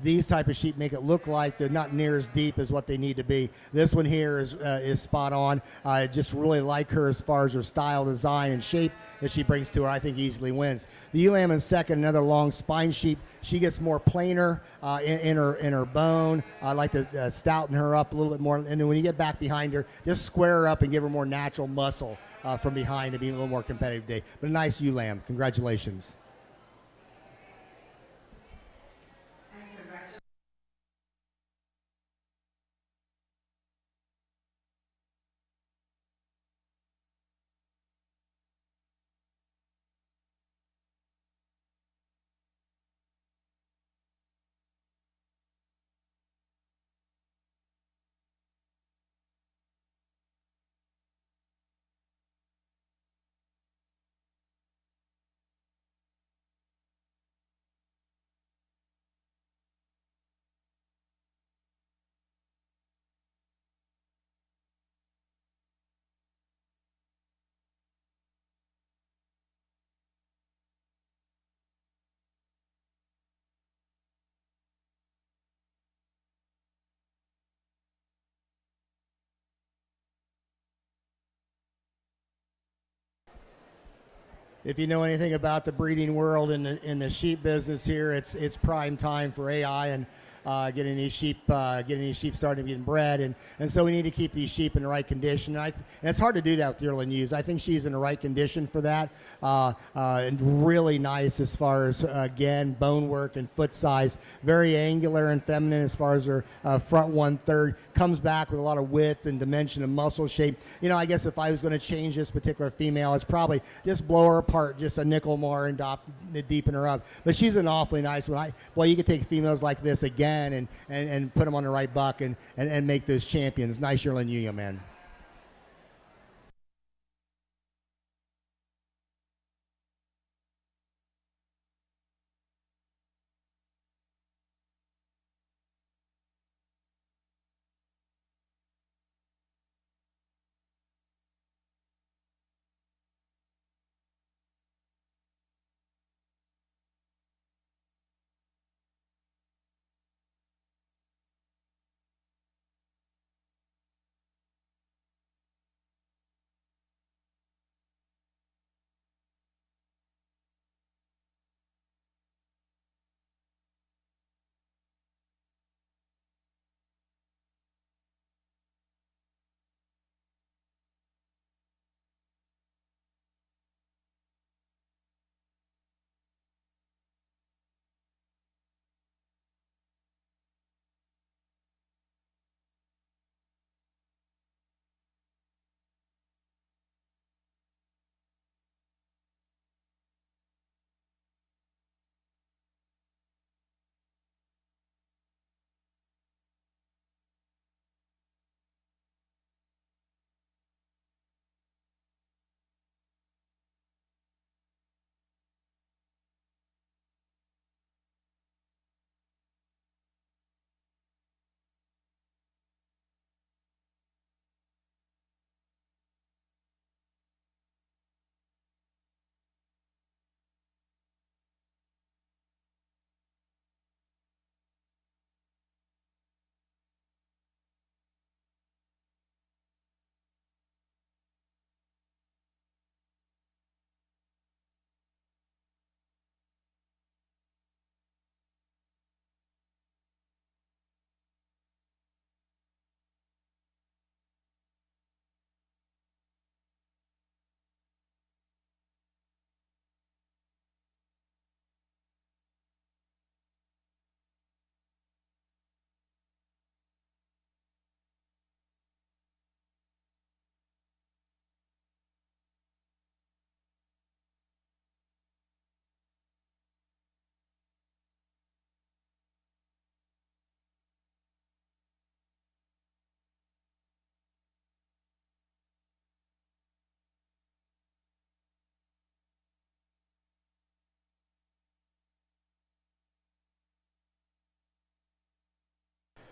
these type of sheep make it look like they're not near as deep as what they need to be. This one here is spot on. I just really like her as far as her style, design, and shape that she brings to her. I think easily wins. The ewe lamb in second, another long spine sheep. She gets more plainer in her bone. I like to stouten her up a little bit more, and then when you get back behind her, just square her up and give her more natural muscle from behind to be a little more competitive today. But a nice ewe lamb. Congratulations. If you know anything about the breeding world in the sheep business here, it's prime time for AI and getting these sheep starting to get bred, and so we need to keep these sheep in the right condition. And it's hard to do that with yearling ewes. I think she's in the right condition for that, and really nice as far as again bone work and foot size. Very angular and feminine as far as her front 1/3. Comes back with a lot of width and dimension and muscle shape. You know, I guess if I was going to change this particular female, it's probably just blow her apart just a nickel more and deepen her up. But she's an awfully nice one. Well, you could take females like this again and put them on the right buck and make those champions. Nice yearling ewe, man.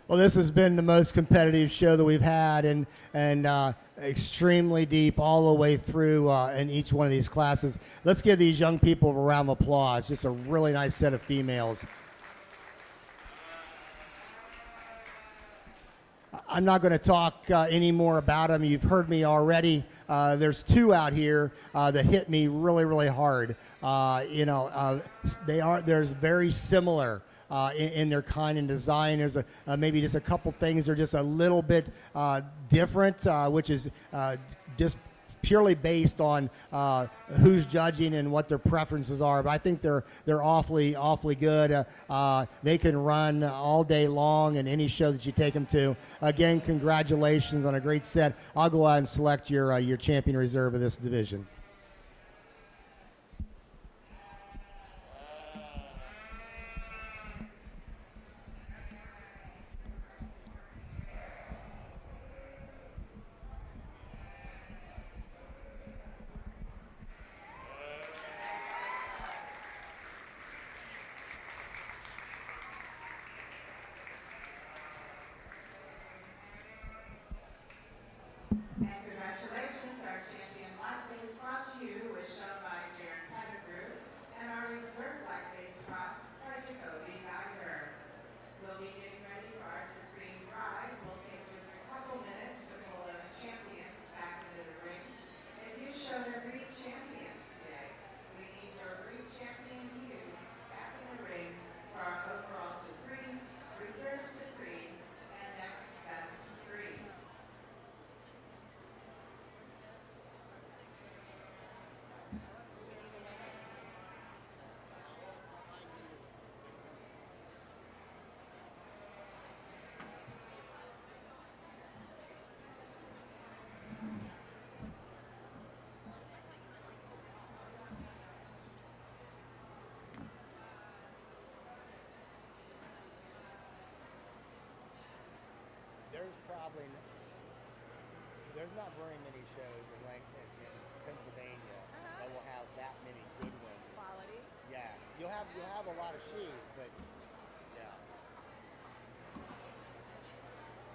Well, this has been the most competitive show that we've had, and extremely deep all the way through in each one of these classes. Let's give these young people a round of applause. Just a really nice set of females. I'm not going to talk any more about them. You've heard me already. There's two out here that hit me really, really hard. There's very similar in their kind and design. There's maybe just a couple things that are just a little bit different, which is just purely based on who's judging and what their preferences are. But I think they're awfully good. They can run all day long in any show that you take them to. Again, congratulations on a great set. I'll go out and select your champion reserve of this division. And congratulations, our champion black-face cross U was shown by Jaron Pettigrew, and our reserve black-face cross by Jacoby Geiger. We'll be getting ready for our supreme drive. We'll take just a couple minutes to pull those champions back into the ring. If you showed a breed champion today, we need your breed champion U back in the ring for our overall supreme, reserve supreme, and next best breed. There's not very many shows in Pennsylvania that will have that many good ones. Quality. Yes, you'll have a lot of sheep, but yeah.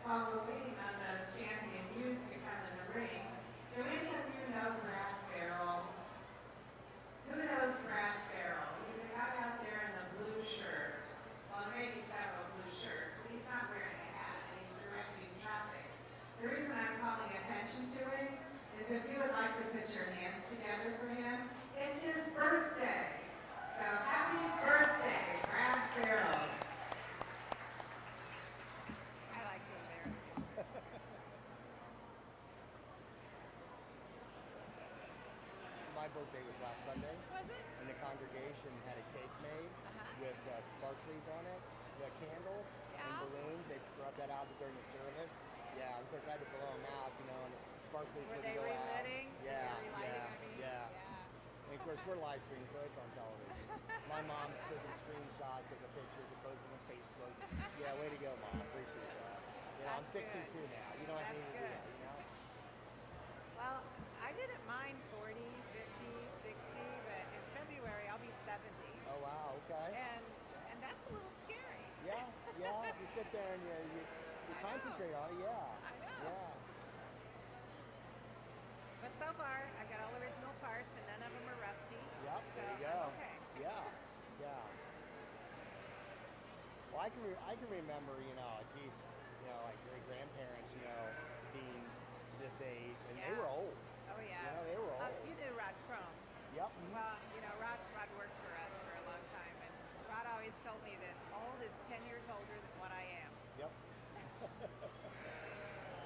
While we're waiting on those champion youths to come in the ring, do any of you know Brad Farrell? Who knows Brad Farrell? He's a guy out there in the blue shirt. Well, there may be several blue shirts, but he's not wearing a hat, and he's directing traffic. The reason I'm calling attention to him is if you would like to put your hands together for him, it's his birthday. So happy birthday, Brad Farrell. I like to embarrass you. My birthday was last Sunday, Was it? and the congregation had a cake made with sparklies on it, the candles Yeah. and balloons. They brought that out during the service. Yeah, of course I had to blow them out, and sparklies Were wouldn't they go out. relighting? Yeah, Were they relighting, I mean? And of course we're live streaming, so it's on television. My mom's taking screenshots of the pictures and posting on Facebook. Yeah, way to go, Mom. Appreciate that. I'm That's 62 good. now. You don't have to That's do that, good. Well, I didn't mind 40, 50, 60, but in February I'll be 70. Oh, wow, okay. And that's a little scary. Yeah. You sit there and you concentrate on it, yeah. I know. Yeah. But so far, I got all original parts and none of them are rusty. Yep, So there you go. I'm okay. Yeah. Well, I can remember, geez, like great grandparents, being this age, and they Yeah. were old. Oh, yeah. They were old. You knew Rod Crumb. Yep. Well, Rod worked for us for a long time, and Rod always told me that old is 10 years older than what I am. Yep.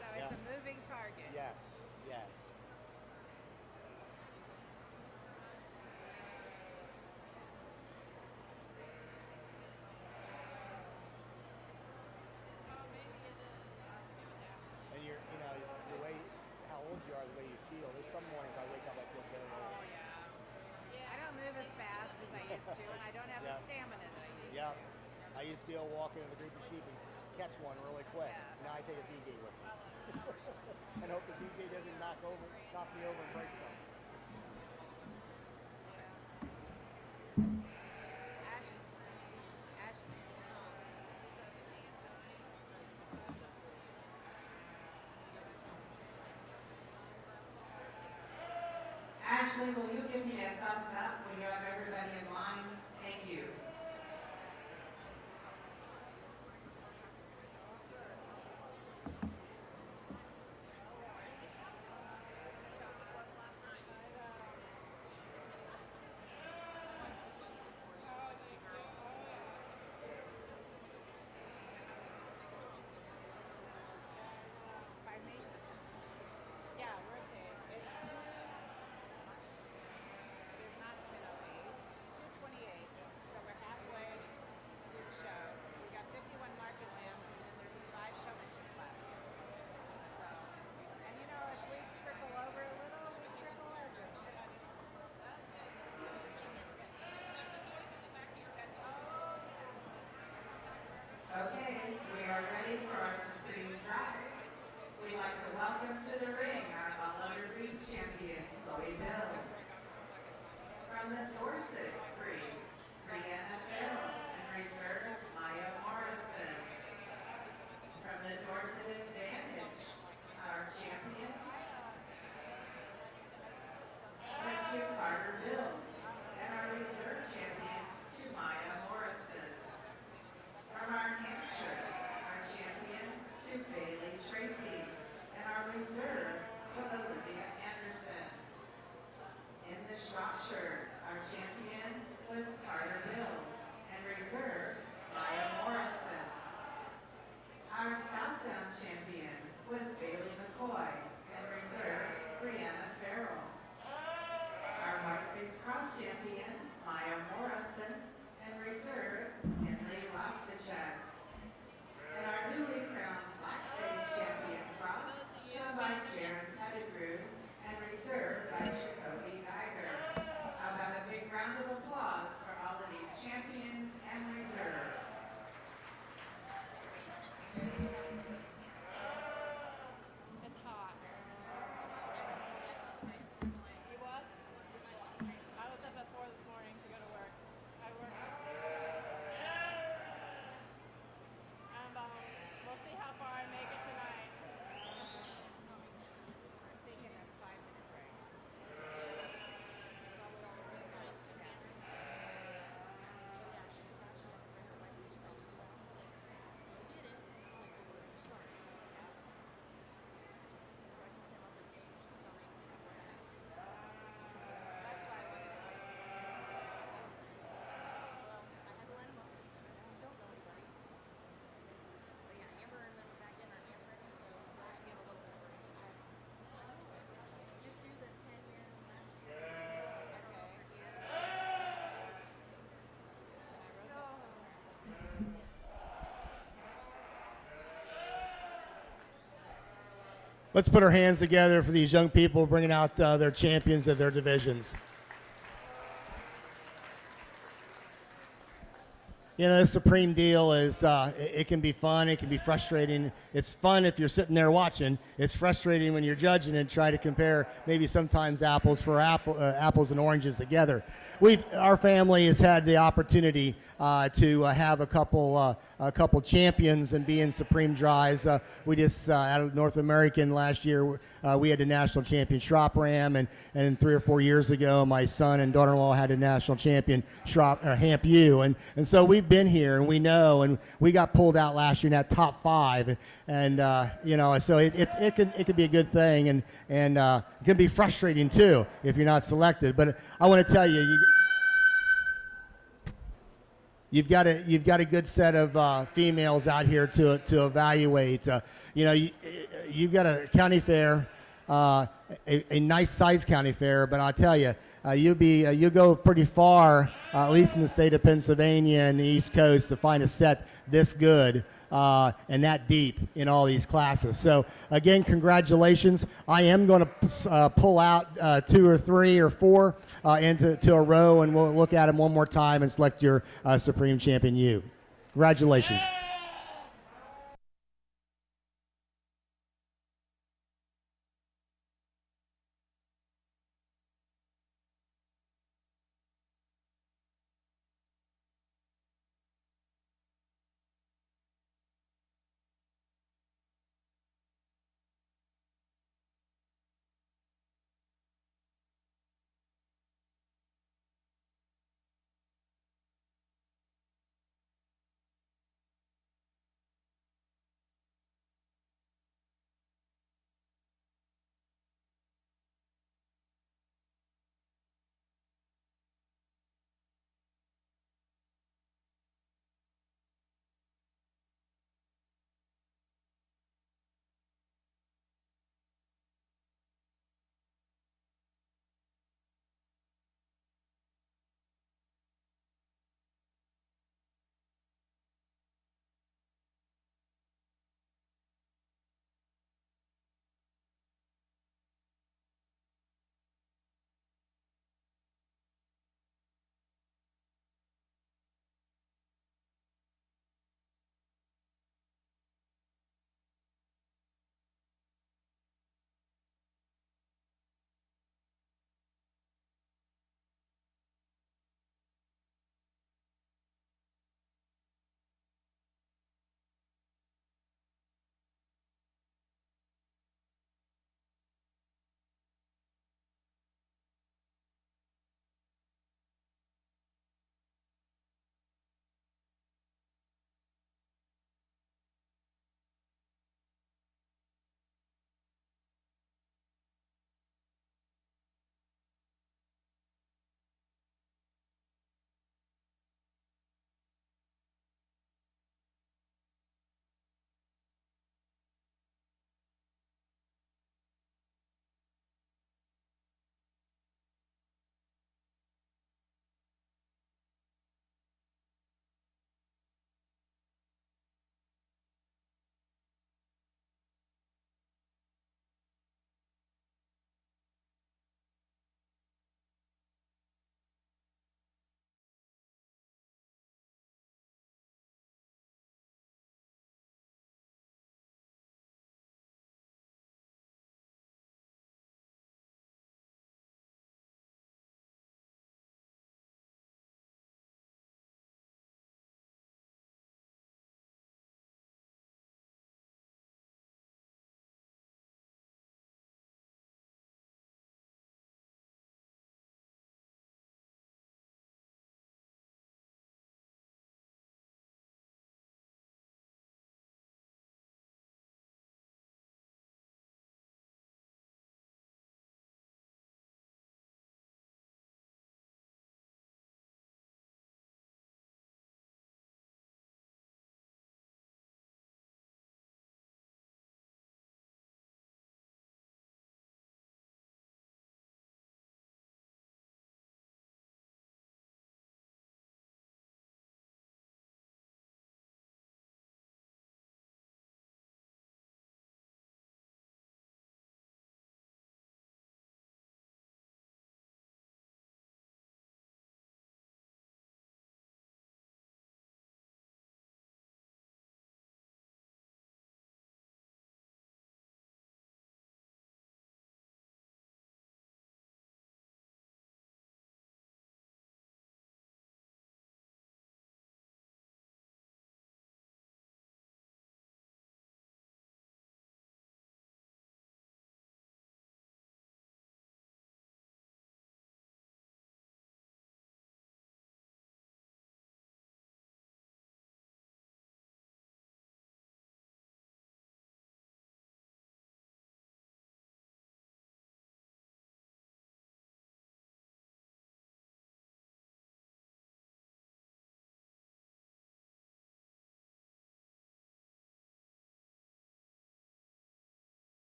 So it's Yeah. a moving target. Yes. And the way, how old you are, the way you feel. There's some mornings I wake up, I feel very old. Oh, yeah. I don't move as fast as I used to, and I don't have the stamina that I used Yeah. to. I used to be able to walk into the group of sheep and catch one really quick. Yeah. Now I take a DJ with me. And hope the DJ doesn't knock me over and break something. Ashley. Ashley, will you give me a thumbs up when you have everybody in line? Thank you. Pardon me? Yeah, we're okay. It is not 10:08. It's 2:28. So we're halfway through the show. We got 51 market lambs, and then there's 5 showmanship classes. So, and you know, if we trickle over a little, we trickle over. Okay, we are ready for our Supreme Drive. We'd like to welcome to the ring our Unloaded Reach champion, Chloe Mills. From the Dorset Free, Brianna Farrell, and reserve, Maya Morrison. From the Dorset Advantage, our champion, went to Carter Mills, and our reserve champion to Maya Morrison. From our Hampshires, our champion to Bailey Tracy, and our reserve to Olivia Anderson. In the Shropshires, our champion was Carter Mills, and reserve Maya Morrison. Our Southbound champion was Bailey McCoy, and reserve Brianna Farrell. Our White Cross champion, Maya Morrison, and reserve Henry Rostachek. And our newly crowned Blackface champion cross, shown by Jaron Pettigrew, and reserved by Jacoby Geiger. How about a big round of applause for all of these champions and reserves? It's hot. You what? I was up at 4 this morning to go to work. I work. And we'll see how far I make it tonight. I'm thinking a 5-minute break. That's why I wanted to wait. Let's put our hands together for these young people bringing out their champions of their divisions. You know, this Supreme deal is, it can be fun, it can be frustrating. It's fun if you're sitting there watching. It's frustrating when you're judging and try to compare maybe sometimes apples and oranges together. Our family has had the opportunity to have a couple champions and be in Supreme drives. We just, out of North American last year, we had the national champion Shrop Ram, and 3 or 4 years ago, my son and daughter-in-law had a national champion Hamp U, and so we've been here and we know, and we got pulled out last year in that top 5, and you know, so it can be a good thing, and it can be frustrating too if you're not selected. But I want to tell you. You've got a good set of females out here to evaluate. You know, you've got a county fair, a nice sized county fair, but I'll tell you, you go pretty far, at least in the state of Pennsylvania and the East Coast, to find a set this good and that deep in all these classes. So again, congratulations. I am going to pull out 2 or 3 or 4 into a row, and we'll look at them one more time and select your Supreme Champion U. Congratulations.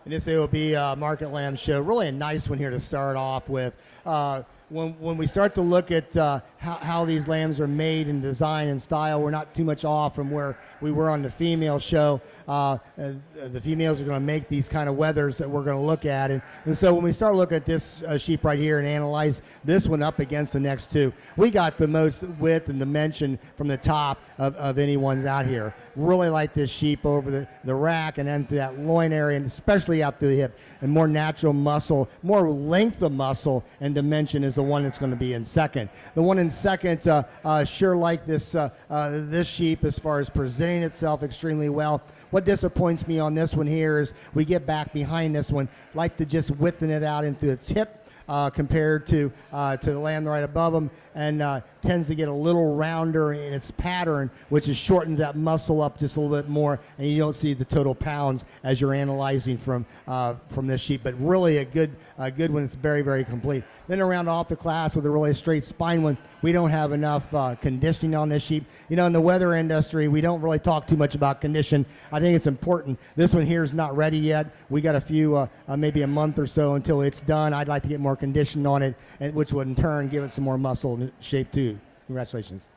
And this AOB Market Lamb show, really a nice one here to start off with. When we start to look at how these lambs are made and design and style, we're not too much off from where we were on the female show. The females are going to make these kind of wethers that we're going to look at. And so when we start looking at this sheep right here and analyze this one up against the next two, we got the most width and dimension from the top of anyone's out here. Really like this sheep over the rack and then to that loin area, and especially out to the hip, and more natural muscle, more length of muscle and dimension is the one that's going to be in second. The one in second, sure like this sheep as far as presenting itself extremely well. What disappoints me on this one here is we get back behind this one, like to just widthen it out into its hip compared to the lamb right above them, and tends to get a little rounder in its pattern, which is shortens that muscle up just a little bit more, and you don't see the total pounds as you're analyzing from this sheep. But really a good one. It's very, very complete. Then around off the class with a really straight spine one, we don't have enough conditioning on this sheep. You know, in the weather industry, we don't really talk too much about condition. I think it's important. This one here is not ready yet. We got a few, maybe a month or so until it's done. I'd like to get more condition on it, which would in turn give it some more muscle and shape too. Congratulations.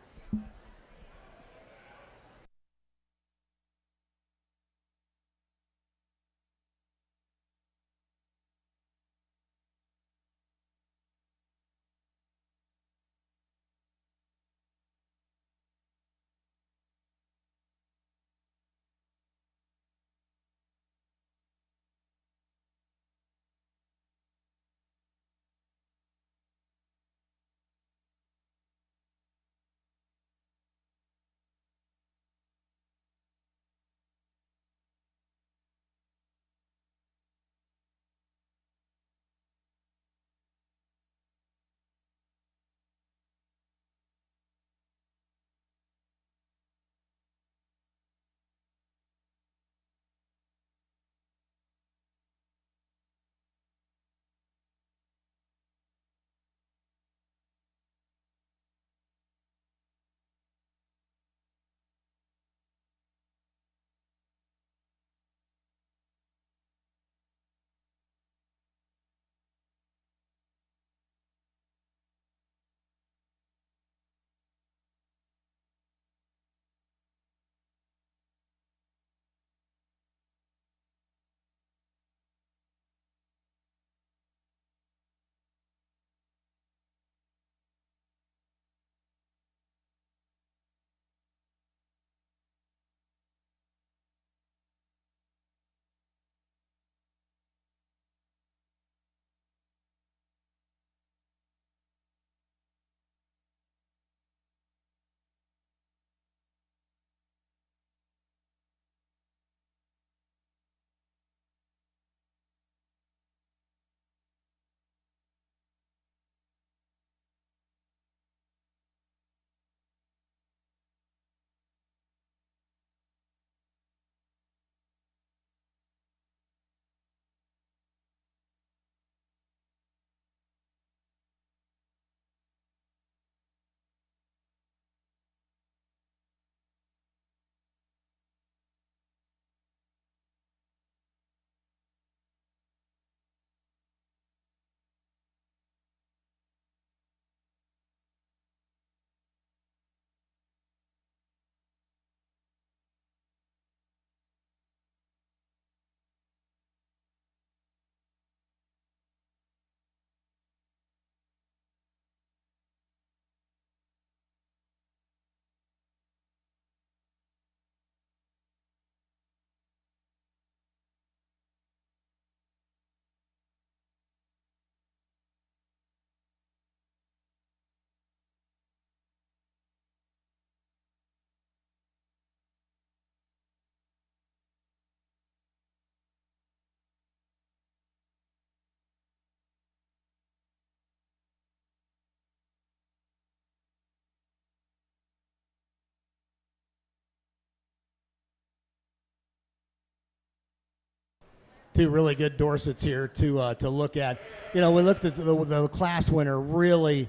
Two really good Dorsets here to look at. You know, we looked at the class winner, really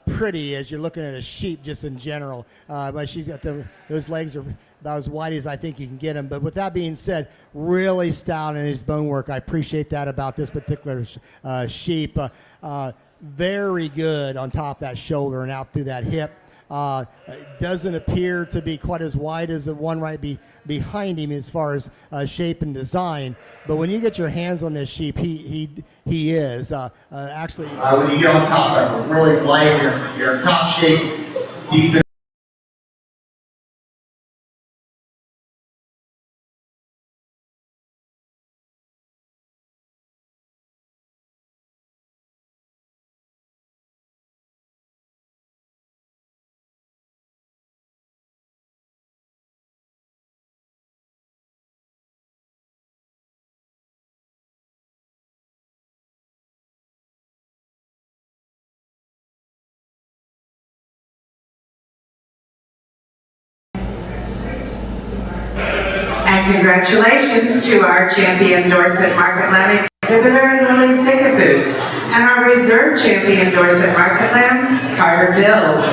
pretty as you're looking at a sheep just in general. But she's got those legs are about as wide as I think you can get them. But with that being said, really stout in his bone work. I appreciate that about this particular sheep. Very good on top of that shoulder and out through that hip. Doesn't appear to be quite as wide as the one right behind him as far as shape and design. But when you get your hands on this sheep, he is actually. When you get on top of it, really light, your top shape, deep. And congratulations to our champion Dorset Market Lamb exhibitor, Lily Sickaboos, and our reserve champion Dorset Market Lamb, Carter Bills.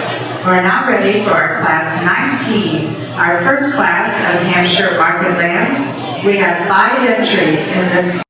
We're now ready for our class 19, our first class of Hampshire Market Lambs. We have 5 entries in this.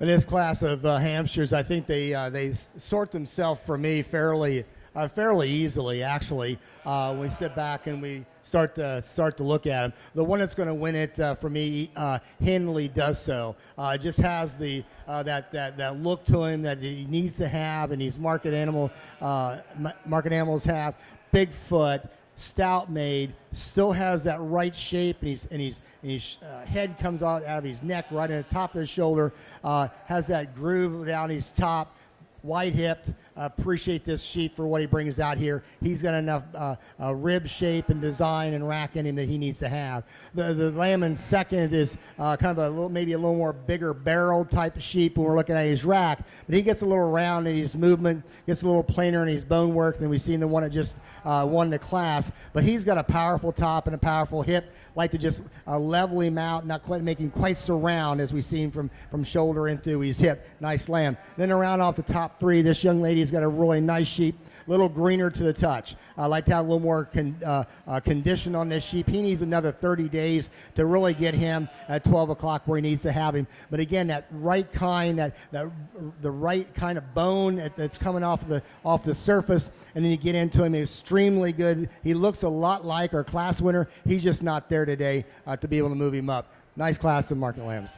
In this class of Hampshires, I think they sort themselves for me fairly fairly easily, actually. When we sit back and we start to look at him. The one that's going to win it for me, Henley does so. Just has the that look to him that he needs to have, and these market animals have. Big foot, stout made, still has that right shape, and his head comes out of his neck right at the top of his shoulder. Has that groove down his top. Wide-hipped. Appreciate this sheep for what he brings out here. He's got enough rib shape and design and rack in him that he needs to have. The lamb in second is kind of maybe a little more bigger barrel type of sheep when we're looking at his rack, but he gets a little round in his movement, gets a little plainer in his bone work than we've seen the one that just won the class. But he's got a powerful top and a powerful hip. Like to just level him out, not quite making quite so round as we've seen from shoulder into his hip. Nice lamb. Then around off the top three, this young lady's got a really nice sheep, a little greener to the touch. I like to have a little more condition on this sheep. He needs another 30 days to really get him at 12 o'clock where he needs to have him. But again, that right kind, the right kind of bone that's coming off the surface, and then you get into him, extremely good. He looks a lot like our class winner. He's just not there today to be able to move him up. Nice class of market lambs.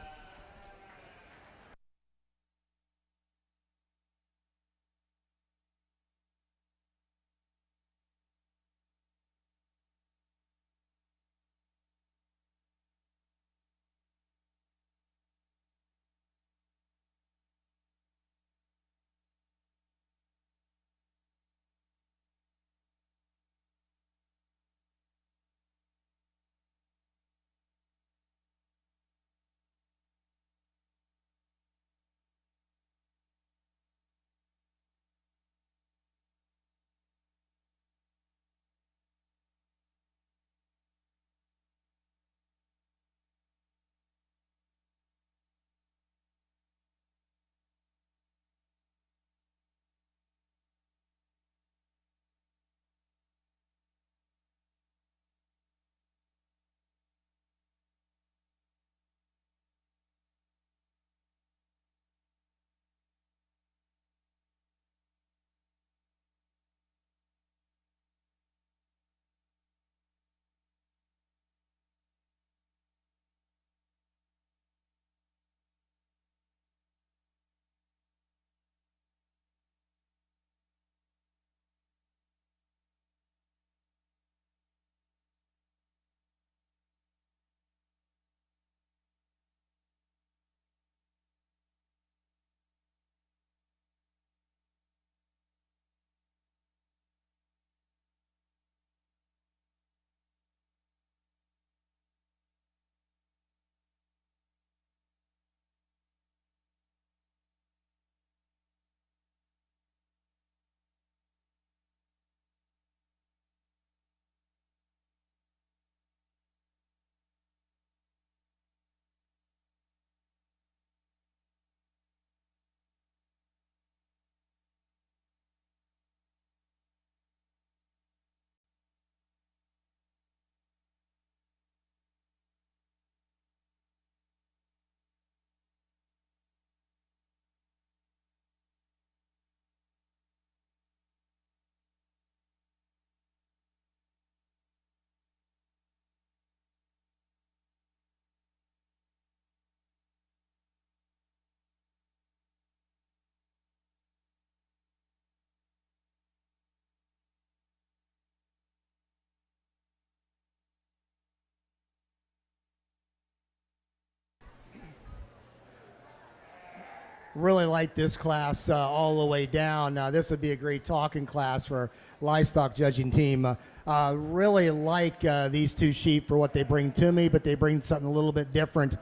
Really like this class all the way down. This would be a great talking class for livestock judging team. Really like these two sheep for what they bring to me, but they bring something a little bit different,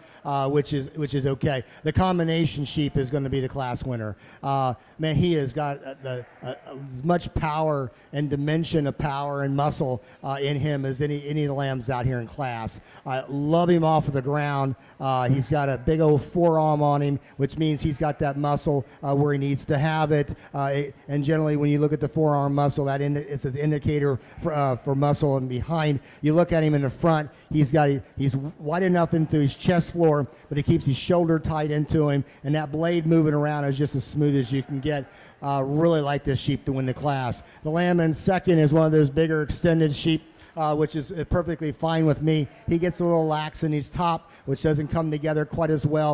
which is okay. The combination sheep is going to be the class winner. Man, he has got as much power and dimension of power and muscle in him as any of the lambs out here in class. I love him off of the ground. He's got a big old forearm on him, which means he's got that muscle where he needs to have it. And generally, when you look at the forearm muscle, it's an indicator for muscle. And behind, you look at him in the front, he's wide enough into his chest floor, but he keeps his shoulder tight into him, and that blade moving around is just as smooth as you can get. Really like this sheep to win the class. The lamb in second is one of those bigger extended sheep, which is perfectly fine with me. He gets a little lax and he's top, which doesn't come together quite as well.